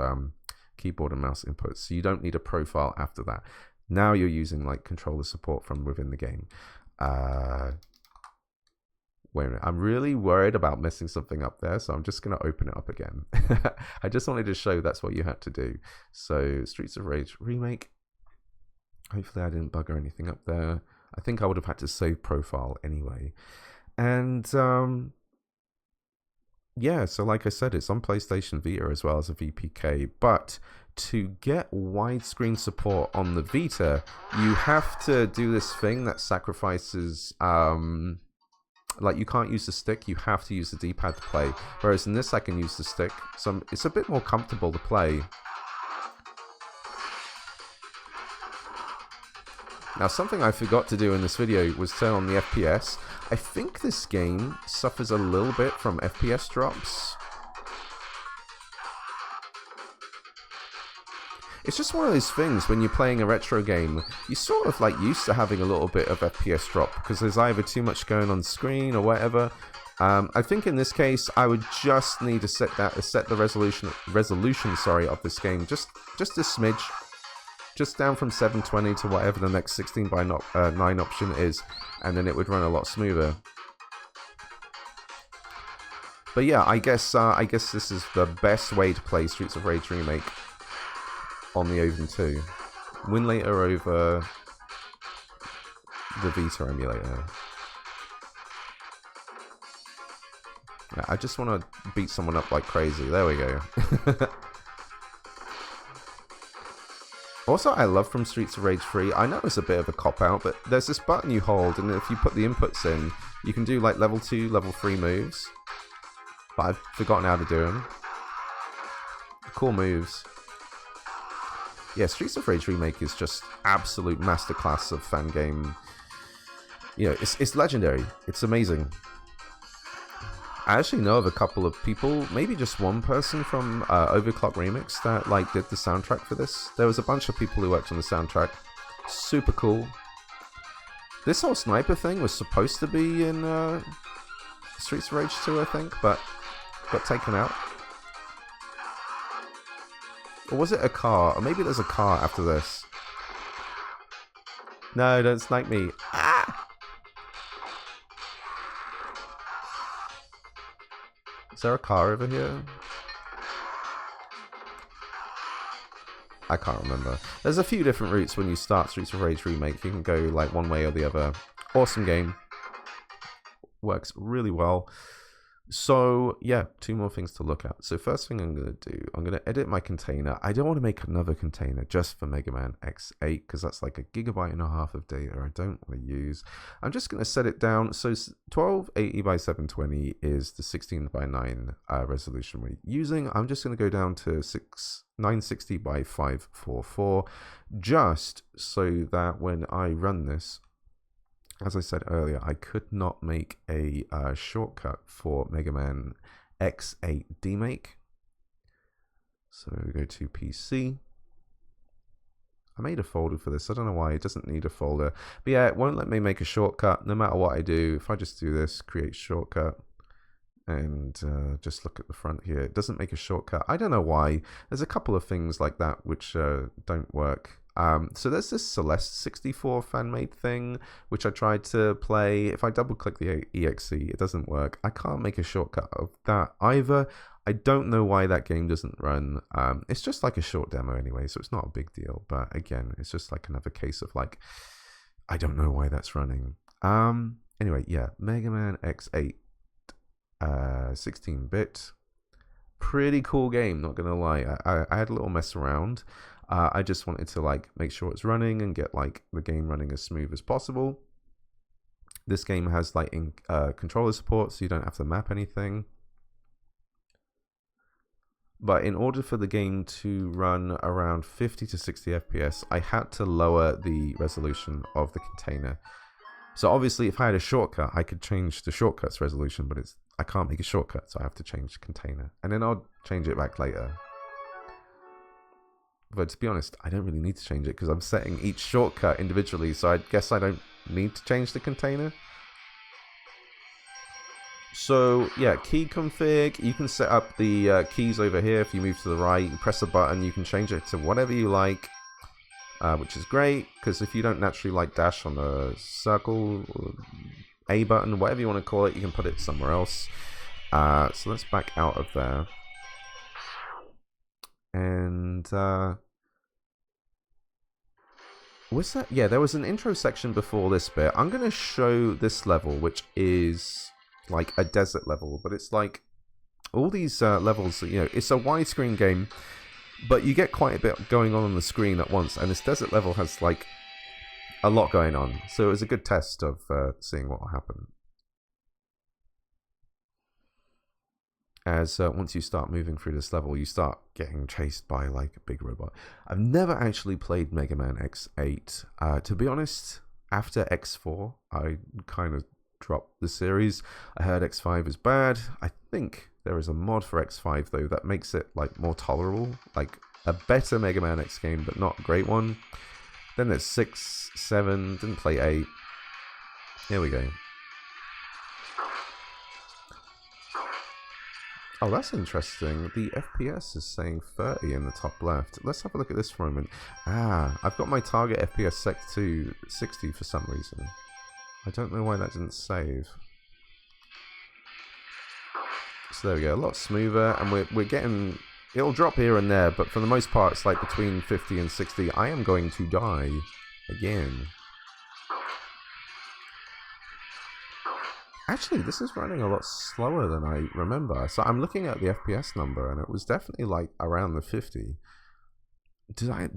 keyboard and mouse inputs. So you don't need a profile after that. Now you're using like controller support from within the game. Wait a minute, I'm really worried about messing something up there, so I'm just going to open it up again. I just wanted to show that's what you had to do. So Streets of Rage Remake. Hopefully I didn't bugger anything up there. I think I would have had to save profile anyway. And yeah, so like I said, it's on PlayStation Vita as well as a VPK, but to get widescreen support on the Vita, you have to do this thing that sacrifices like you can't use the stick, you have to use the D-pad to play, whereas in this I can use the stick, so it's a bit more comfortable to play. Now something I forgot to do in this video was turn on the FPS. I think this game suffers a little bit from FPS drops. It's just one of those things when you're playing a retro game, you're sort of like used to having a little bit of FPS drop because there's either too much going on screen or whatever. I think in this case I would just need to set the resolution of this game just a smidge, just down from 720 to whatever the next 16:9 option is, and then it would run a lot smoother. But yeah, I guess this is the best way to play Streets of Rage Remake on the Odin 2. Winlator over the Vita emulator. Yeah, I just want to beat someone up like crazy. There we go. Also, I love from Streets of Rage 3, I know it's a bit of a cop-out, but there's this button you hold, and if you put the inputs in, you can do like level 2, level 3 moves. But I've forgotten how to do them. Cool moves. Yeah, Streets of Rage Remake is just absolute masterclass of fan game. You know, it's legendary. It's amazing. I actually know of a couple of people, maybe just one person from Overclock Remix that like did the soundtrack for this. There was a bunch of people who worked on the soundtrack. Super cool. This whole sniper thing was supposed to be in Streets of Rage 2, I think, but got taken out. Or was it a car? Or maybe there's a car after this. No, don't snipe me. Ah! Is there a car over here? I can't remember. There's a few different routes when you start Streets of Rage Remake. You can go like one way or the other. Awesome game. Works really well. So yeah, two more things to look at. So first thing I'm going to do, I'm going to edit my container. I don't want to make another container just for Mega Man X8 because that's like 1.5 GB of data I don't want to use. I'm just going to set it down. So 1280 by 720 is the 16:9 resolution we're using. I'm just going to go down to 960 by 544 just so that when I run this, as I said earlier, I could not make a shortcut for Mega Man X8 Demake. So we go to PC. I made a folder for this. I don't know why. It doesn't need a folder. But yeah, it won't let me make a shortcut no matter what I do. If I just do this, create shortcut, and just look at the front here, it doesn't make a shortcut. I don't know why. There's a couple of things like that which don't work. So there's this Celeste 64 fan-made thing, which I tried to play. If I double-click the EXE, it doesn't work. I can't make a shortcut of that either. I don't know why that game doesn't run. It's just like a short demo anyway, so it's not a big deal. But again, it's just like another case of like, I don't know why that's running. Anyway, yeah, Mega Man X8, 16-bit. Pretty cool game, not gonna lie. I had a little mess around. I just wanted to like make sure it's running and get like the game running as smooth as possible. This game has like controller support, so you don't have to map anything. But in order for the game to run around 50 to 60 FPS, I had to lower the resolution of the container. So obviously, if I had a shortcut, I could change the shortcut's resolution, but I can't make a shortcut, so I have to change the container. And then I'll change it back later. But to be honest, I don't really need to change it because I'm setting each shortcut individually, so I guess I don't need to change the container. So yeah, key config, you can set up the keys over here. If you move to the right, you press a button, you can change it to whatever you like, which is great, because if you don't naturally like dash on the circle, or A button, whatever you want to call it, you can put it somewhere else. So let's back out of there. And was that? Yeah, there was an intro section before this bit. I'm going to show this level, which is like a desert level, but it's like all these levels, you know, it's a widescreen game, but you get quite a bit going on the screen at once, and this desert level has like a lot going on, so it was a good test of seeing what will happen as once you start moving through this level, you start getting chased by like a big robot. I've never actually played Mega Man X8. To be honest, after X4 I kind of dropped the series. I heard X5 is bad. I think there is a mod for X5 though that makes it like more tolerable, like a better Mega Man X game, but not a great one. Then there's 6, 7, didn't play 8. Here we go. Oh, that's interesting. The FPS is saying 30 in the top left. Let's have a look at this for a moment. I've got my target FPS set to 60 for some reason. I don't know why that didn't save. So there we go, a lot smoother, and we're getting... It'll drop here and there, but for the most part it's like between 50 and 60. I am going to die again. Actually, this is running a lot slower than I remember. So I'm looking at the FPS number, and it was definitely like around the 50. I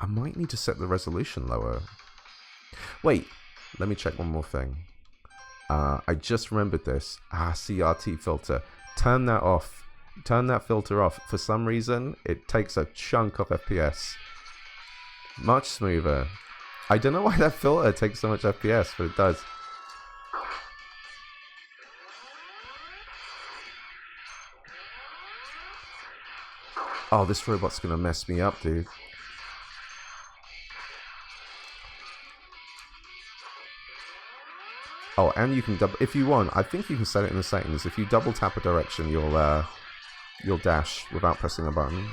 might need to set the resolution lower. Wait, let me check one more thing. I just remembered this. CRT filter. Turn that off. Turn that filter off. For some reason, it takes a chunk of FPS. Much smoother. I don't know why that filter takes so much FPS, but it does. Oh, this robot's gonna mess me up, dude. Oh, and you can double, if you want, I think you can set it in the settings. If you double tap a direction, you'll dash without pressing a button.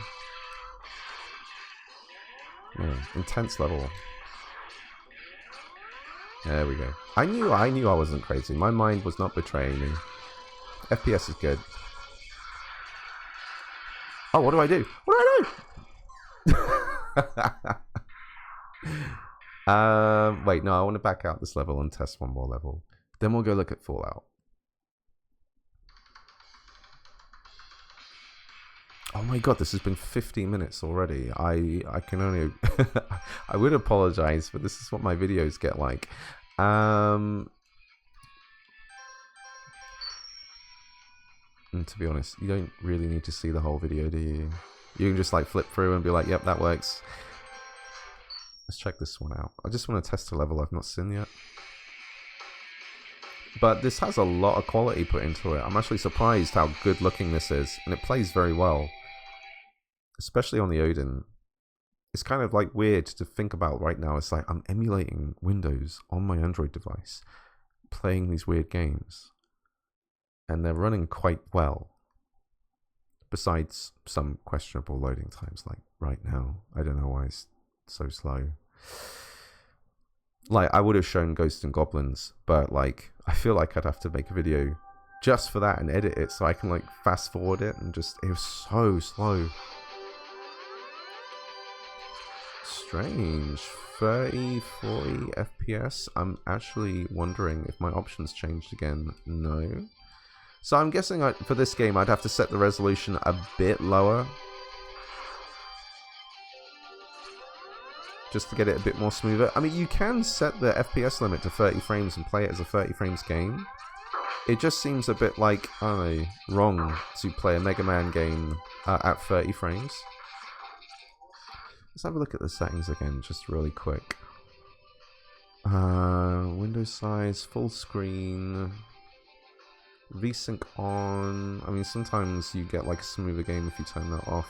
Yeah, intense level. There we go. I knew I wasn't crazy. My mind was not betraying me. FPS is good. Oh, what do I do? What do I do? Wait, no, I want to back out this level and test one more level. Then we'll go look at Fallout. Oh my god, this has been 15 minutes already. I can only... I would apologize, but this is what my videos get like. And to be honest, you don't really need to see the whole video, do you? You can just like flip through and be like, yep, that works. Let's check this one out. I just want to test a level I've not seen yet. But this has a lot of quality put into it. I'm actually surprised how good looking this is. And it plays very well. Especially on the Odin. It's kind of like weird to think about right now. It's like I'm emulating Windows on my Android device. Playing these weird games. And they're running quite well. Besides some questionable loading times like right now. I don't know why it's so slow. Like, I would have shown Ghosts and Goblins, but like, I feel like I'd have to make a video just for that and edit it so I can like fast forward it and just, it was so slow. Strange. 30, 40 FPS. I'm actually wondering if my options changed again. No. So I'm guessing for this game I'd have to set the resolution a bit lower, just to get it a bit more smoother. I mean, you can set the FPS limit to 30 frames and play it as a 30 frames game. It just seems a bit like, I don't know, wrong to play a Mega Man game at 30 frames. Let's have a look at the settings again, just really quick. Window size, full screen, VSync on. I mean, sometimes you get like a smoother game if you turn that off.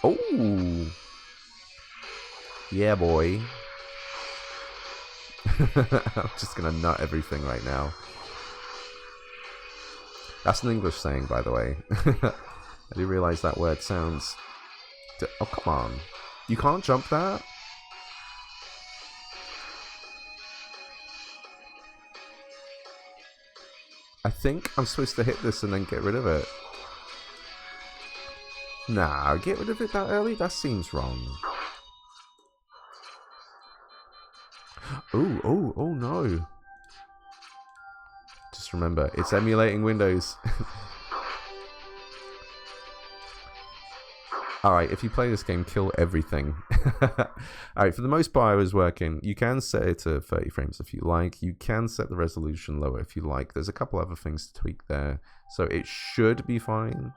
Oh! Yeah, boy. I'm just gonna nut everything right now. That's an English saying, by the way. I do realize that word sounds... Oh, come on. You can't jump that? I think I'm supposed to hit this and then get rid of it. Nah, get rid of it that early? That seems wrong. Oh no. Just remember, it's emulating Windows. Alright, if you play this game, kill everything. Alright, for the most part I was working. You can set it to 30 frames if you like. You can set the resolution lower if you like. There's a couple other things to tweak there. So it should be fine.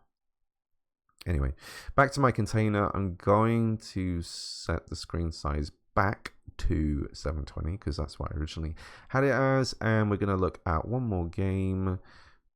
Anyway, back to my container. I'm going to set the screen size back to 720 because that's what I originally had it as. And we're going to look at one more game,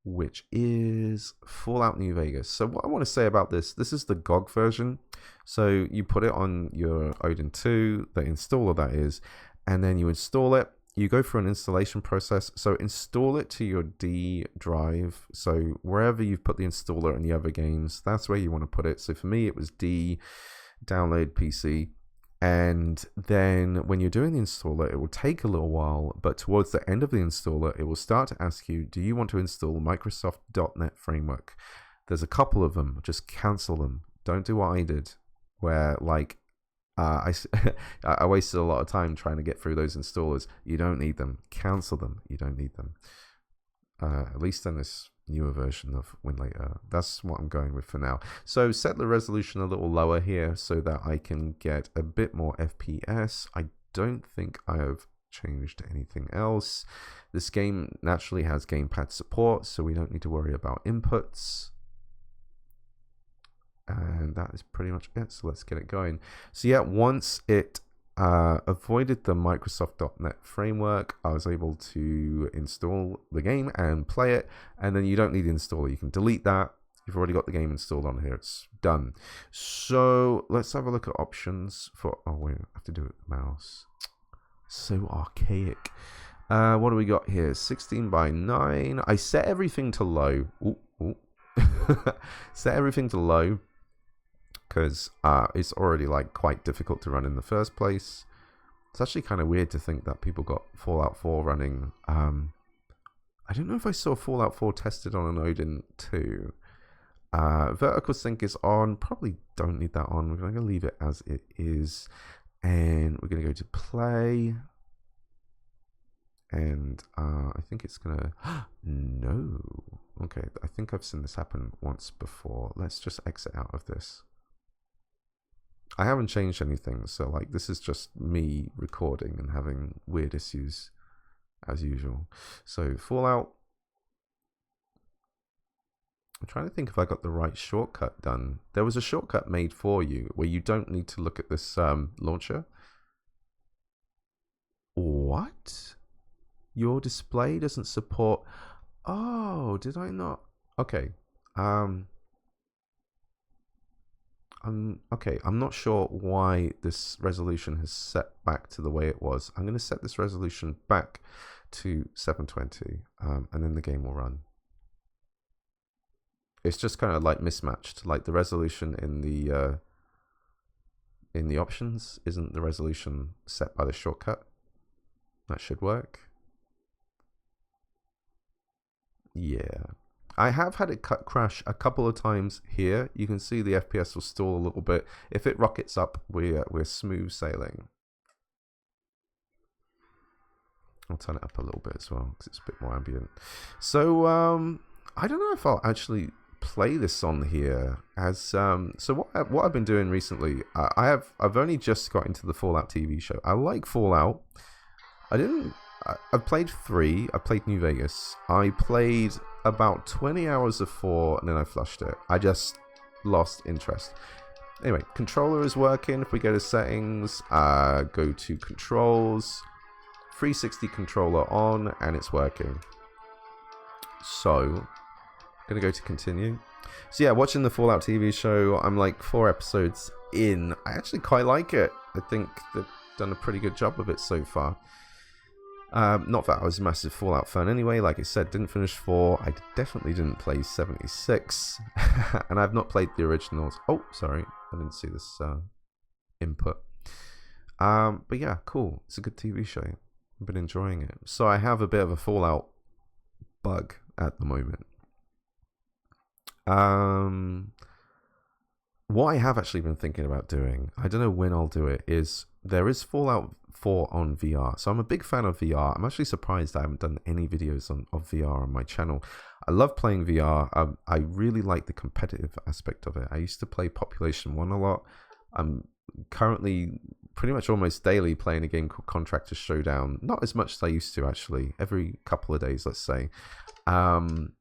which is Fallout New Vegas. So what I want to say about this is the GOG version. So you put it on your Odin 2, the installer that is, and then you install it. You go through an installation process. So install it to your D drive. So wherever you've put the installer and the other games, that's where you want to put it. So for me, it was D, download PC. And then when you're doing the installer, it will take a little while, but towards the end of the installer, it will start to ask you, do you want to install Microsoft .NET Framework? There's a couple of them. Just cancel them. Don't do what I did, where like I wasted a lot of time trying to get through those installers. You don't need them. Cancel them. You don't need them. At least in this newer version of Winlator. That's what I'm going with for now. So set the resolution a little lower here so that I can get a bit more FPS. I don't think I have changed anything else. This game naturally has gamepad support, so we don't need to worry about inputs. And that is pretty much it. So let's get it going. So yeah, once it avoided the Microsoft.NET framework, I was able to install the game and play it. And then you don't need the installer. You can delete that. You've already got the game installed on here. It's done. So let's have a look at options for... Oh, wait. I have to do it with the mouse. So archaic. What do we got here? 16 by 9. I set everything to low. Ooh. Set everything to low, because it's already like quite difficult to run in the first place. It's actually kind of weird to think that people got Fallout 4 running. I don't know if I saw Fallout 4 tested on an Odin 2. Vertical sync is on. Probably don't need that on. We're going to leave it as it is. And we're going to go to play. And I think it's going to... No. Okay, I think I've seen this happen once before. Let's just exit out of this. I haven't changed anything, so like this is just me recording and having weird issues as usual. So Fallout. I'm trying to think if I got the right shortcut done. There was a shortcut made for you where you don't need to look at this launcher. What? Your display doesn't support... Oh, did I not? Okay. I'm not sure why this resolution has set back to the way it was. I'm going to set this resolution back to 720, and then the game will run. It's just kind of like mismatched. Like the resolution in the options isn't the resolution set by the shortcut. That should work. Yeah. I have had it crash a couple of times here. You can see the FPS will stall a little bit. If it rockets up, we're smooth sailing. I'll turn it up a little bit as well because it's a bit more ambient. So I don't know if I'll actually play this on here as so what I've been doing recently. I've only just got into the Fallout TV show. I like Fallout. I've played 3. I played New Vegas. I played about 20 hours of 4 and then I flushed it. I just lost interest. Anyway, controller is working. If we go to settings, go to controls, 360 controller on, and it's working. So, I'm gonna go to continue. So yeah, watching the Fallout TV show, I'm like 4 episodes in. I actually quite like it. I think they've done a pretty good job of it so far. Not that I was a massive Fallout fan anyway. Like I said, didn't finish 4. I definitely didn't play 76. And I've not played the originals. Oh, sorry. I didn't see this input. But yeah, cool. It's a good TV show. I've been enjoying it. So I have a bit of a Fallout bug at the moment. What I have actually been thinking about doing, I don't know when I'll do it, is there is Fallout 4 on VR. So I'm a big fan of VR. I'm actually surprised I haven't done any videos of VR on my channel. I love playing VR. I really like the competitive aspect of it. I used to play Population 1 a lot. I'm currently pretty much almost daily playing a game called Contractor Showdown. Not as much as I used to, actually. Every couple of days, let's say. And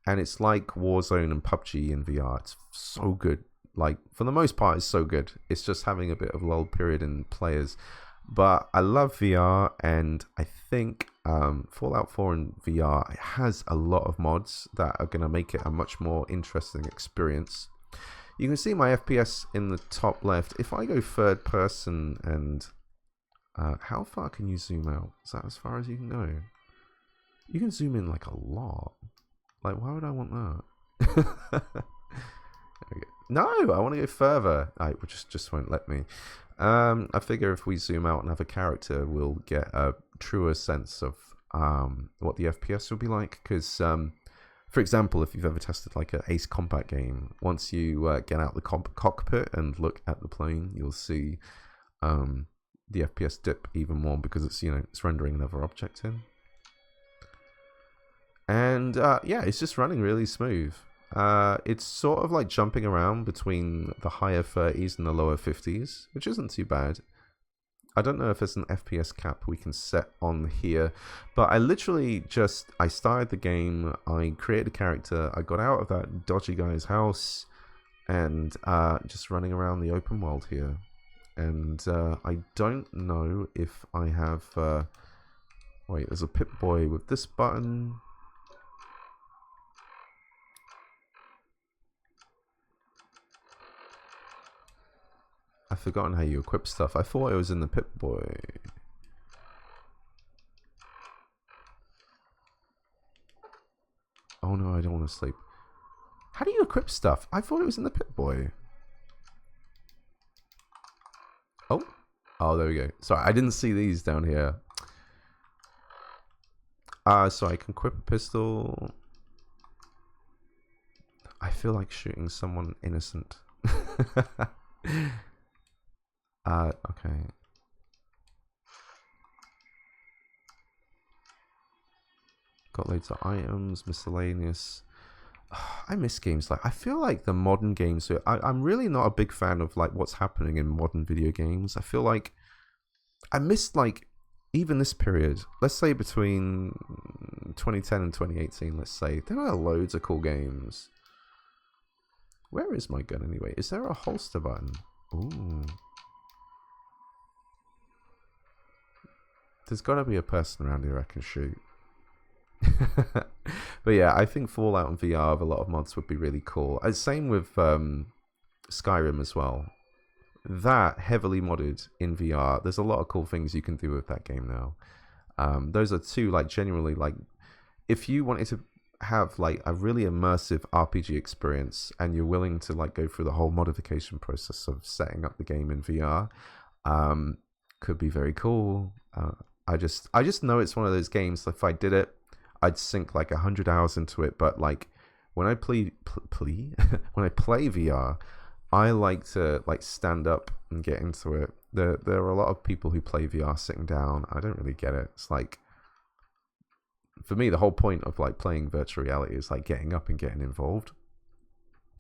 it's like Warzone and PUBG in VR. It's so good. Like, for the most part, it's so good. It's just having a bit of a lull period in players. But I love VR, and I think Fallout 4 in VR has a lot of mods that are going to make it a much more interesting experience. You can see my FPS in the top left. If I go third person and... how far can you zoom out? Is that as far as you can go? You can zoom in like a lot. Like, why would I want that? No, I want to go further. It just won't let me. I figure if we zoom out and have a character, we'll get a truer sense of what the FPS will be like. Because, for example, if you've ever tested like an Ace Combat game, once you get out the cockpit and look at the plane, you'll see the FPS dip even more because it's it's rendering another object in. And yeah, it's just running really smooth. It's sort of like jumping around between the higher 30s and the lower 50s, which isn't too bad. I don't know if there's an FPS cap we can set on here, but I literally I started the game, I created a character, I got out of that dodgy guy's house, and just running around the open world here. And I don't know if I have... wait, there's a Pip-Boy with this button. I've forgotten how you equip stuff. I thought it was in the Pip-Boy. Oh no, I don't want to sleep. How do you equip stuff? I thought it was in the Pip-Boy. Oh. Oh, there we go. Sorry, I didn't see these down here. So I can equip a pistol. I feel like shooting someone innocent. Okay. Got loads of items, miscellaneous. I miss games like... I feel like the modern games... I'm really not a big fan of like what's happening in modern video games. I feel like I missed like even this period. Let's say between 2010 and 2018, let's say. There are loads of cool games. Where is my gun anyway? Is there a holster button? Ooh. There's got to be a person around here I can shoot. But yeah, I think Fallout and VR with a lot of mods would be really cool. Same with Skyrim as well. That heavily modded in VR. There's a lot of cool things you can do with that game now. Those are two like genuinely like, if you wanted to have like a really immersive RPG experience and you're willing to like go through the whole modification process of setting up the game in VR, could be very cool. I just know it's one of those games. If I did it, I'd sink like 100 hours into it. But like when I play when I play VR, I like to like stand up and get into it. There are a lot of people who play VR sitting down. I don't really get it. It's like for me, the whole point of like playing virtual reality is like getting up and getting involved.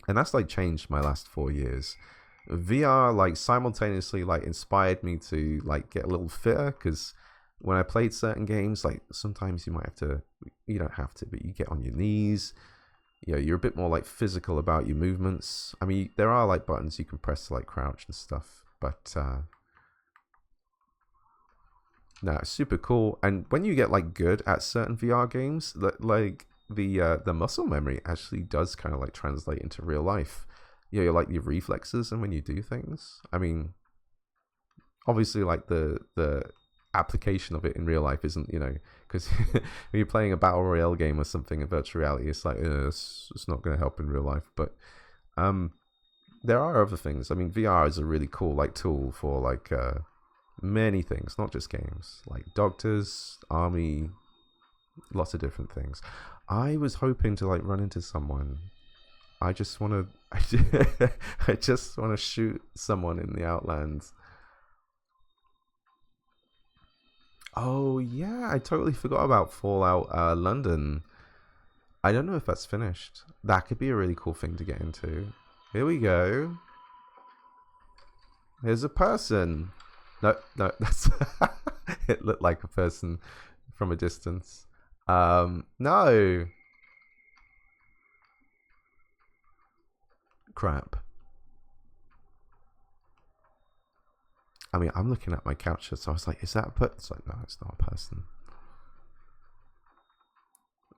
And that's like changed my last 4 years. VR like simultaneously like inspired me to like get a little fitter, because when I played certain games, like sometimes you might have to, you don't have to, but you get on your knees. You know, you're a bit more like physical about your movements. I mean, there are like buttons you can press to like crouch and stuff, but no, it's super cool. And when you get like good at certain VR games, like the muscle memory actually does kind of like translate into real life. You know, you're like your reflexes and when you do things. I mean, obviously like the application of it in real life isn't, you know, because when you're playing a battle royale game or something in virtual reality, it's like it's not going to help in real life. But there are other things. I mean, VR is a really cool like tool for like many things, not just games, like doctors, army, lots of different things. I was hoping to like run into someone. I just want to I just want to shoot someone in the Outlands. Oh yeah, I totally forgot about Fallout London. I don't know if that's finished. That could be a really cool thing to get into. Here we go. Here's a person. No, that's it looked like a person from a distance. No. Crap. I mean, I'm looking at my couch, so I was like, is that a person? It's like, no, it's not a person.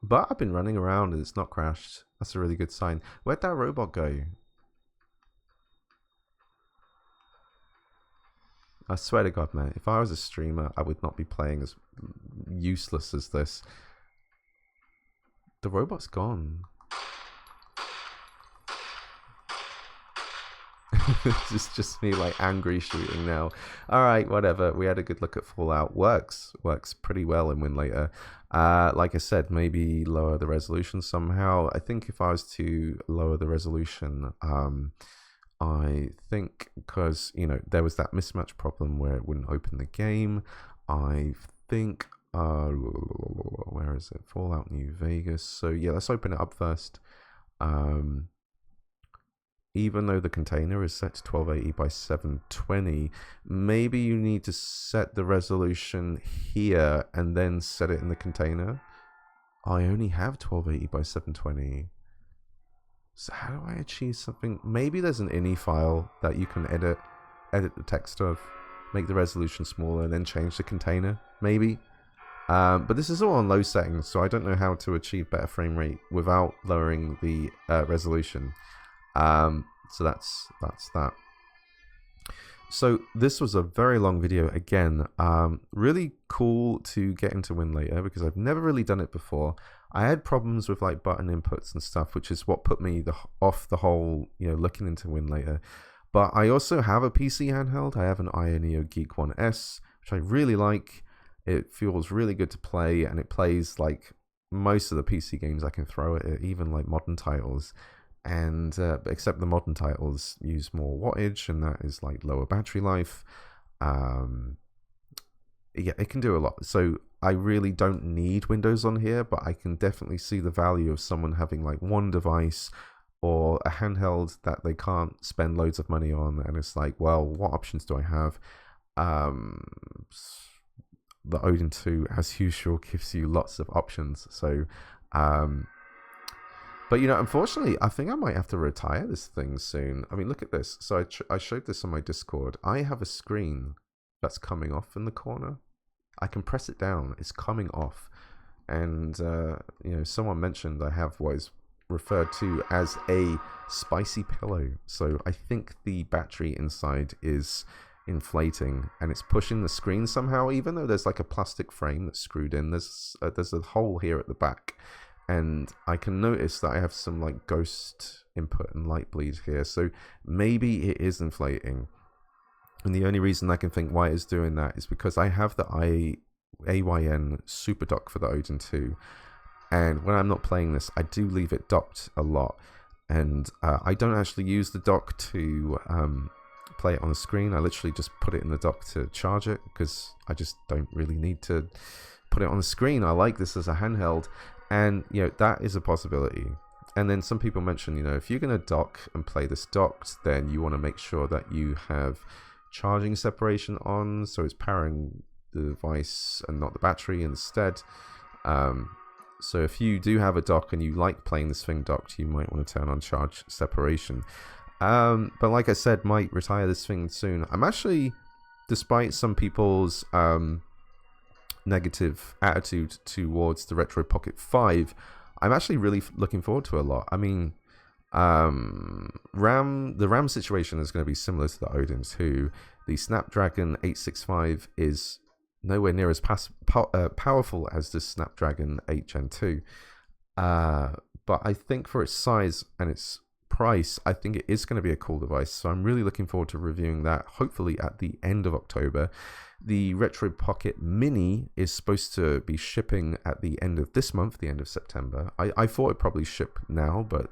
But I've been running around and it's not crashed. That's a really good sign. Where'd that robot go? I swear to God, man, if I was a streamer, I would not be playing as useless as this. The robot's gone. It's just me like angry shooting now. Alright, whatever. We had a good look at Fallout. Works pretty well in Winlator. Like I said, maybe lower the resolution somehow. I think if I was to lower the resolution, I think because, you know, there was that mismatch problem where it wouldn't open the game. I think where is it? Fallout New Vegas. So yeah, let's open it up first. Even though the container is set to 1280 by 720, maybe you need to set the resolution here and then set it in the container. I only have 1280 by 720. So how do I achieve something? Maybe there's an ini file that you can edit the text of, make the resolution smaller, and then change the container. Maybe. But this is all on low settings, so I don't know how to achieve better frame rate without lowering the resolution. So that's that. So this was a very long video again. Really cool to get into Winlator because I've never really done it before. I had problems with like button inputs and stuff, which is what put me off the whole, you know, looking into Winlator. But I also have a PC handheld. I have an Ioneo Geek 1S, which I really like. It feels really good to play, and it plays like most of the PC games I can throw at it, even like modern titles. And except the modern titles use more wattage, and that is like lower battery life. Yeah, it can do a lot. So I really don't need Windows on here, but I can definitely see the value of someone having like one device or a handheld that they can't spend loads of money on, and it's like, well, what options do I have? The Odin 2, as usual, gives you lots of options. So but, you know, unfortunately, I think I might have to retire this thing soon. I mean, look at this. So I showed this on my Discord. I have a screen that's coming off in the corner. I can press it down. It's coming off. And, you know, someone mentioned I have what is referred to as a spicy pillow. So I think the battery inside is inflating and it's pushing the screen somehow, even though there's like a plastic frame that's screwed in. There's a hole here at the back. And I can notice that I have some like ghost input and light bleed here. So maybe it is inflating. And the only reason I can think why it's doing that is because I have the AYN super dock for the Odin 2. And when I'm not playing this, I do leave it docked a lot. And I don't actually use the dock to play it on the screen. I literally just put it in the dock to charge it because I just don't really need to put it on the screen. I like this as a handheld, and that is a possibility. And then some people mention, if you're going to dock and play this docked, then you want to make sure that you have charging separation on, so it's powering the device and not the battery instead. So if you do have a dock and you like playing this thing docked, you might want to turn on charge separation. But like I said, might retire this thing soon. I'm actually, despite some people's negative attitude towards the Retro Pocket 5, I'm actually really looking forward to a lot. I mean, the RAM situation is going to be similar to the Odin 2. The Snapdragon 865 is nowhere near as powerful as the Snapdragon 8 Gen 2. But I think for its size and its price, I think it is going to be a cool device. So I'm really looking forward to reviewing that, hopefully at the end of October. The Retro Pocket Mini is supposed to be shipping at the end of this month, the end of September. I thought it'd probably ship now, but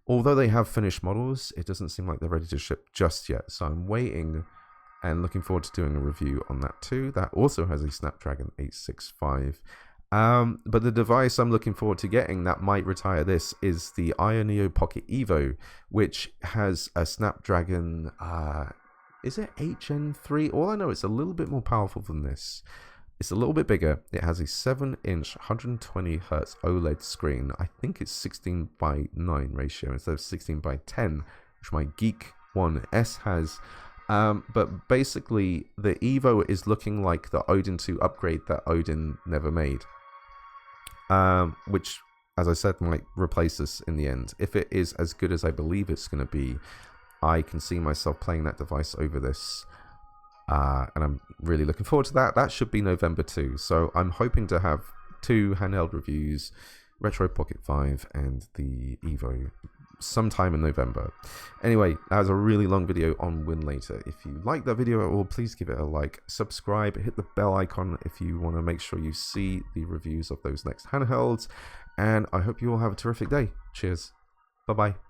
although they have finished models, it doesn't seem like they're ready to ship just yet. So I'm waiting and looking forward to doing a review on that too. That also has a Snapdragon 865. But the device I'm looking forward to getting that might retire this is the Neo Pocket Evo, which has a Snapdragon, is it 8 Gen 3? All I know, it's a little bit more powerful than this. It's a little bit bigger. It has a 7-inch 120Hz OLED screen. I think it's 16:9 ratio instead of 16:10, which my Geek One S has. But basically, the Evo is looking like the Odin 2 upgrade that Odin never made. Which, as I said, might replace this in the end. If it is as good as I believe it's going to be, I can see myself playing that device over this. And I'm really looking forward to that. That should be November 2. So I'm hoping to have 2 handheld reviews, Retro Pocket 5 and the Evo, sometime in November. Anyway, that was a really long video on Winlator. If you like that video at all, please give it a like, subscribe, hit the bell icon if you want to make sure you see the reviews of those next handhelds. And I hope you all have a terrific day. Cheers. Bye-bye.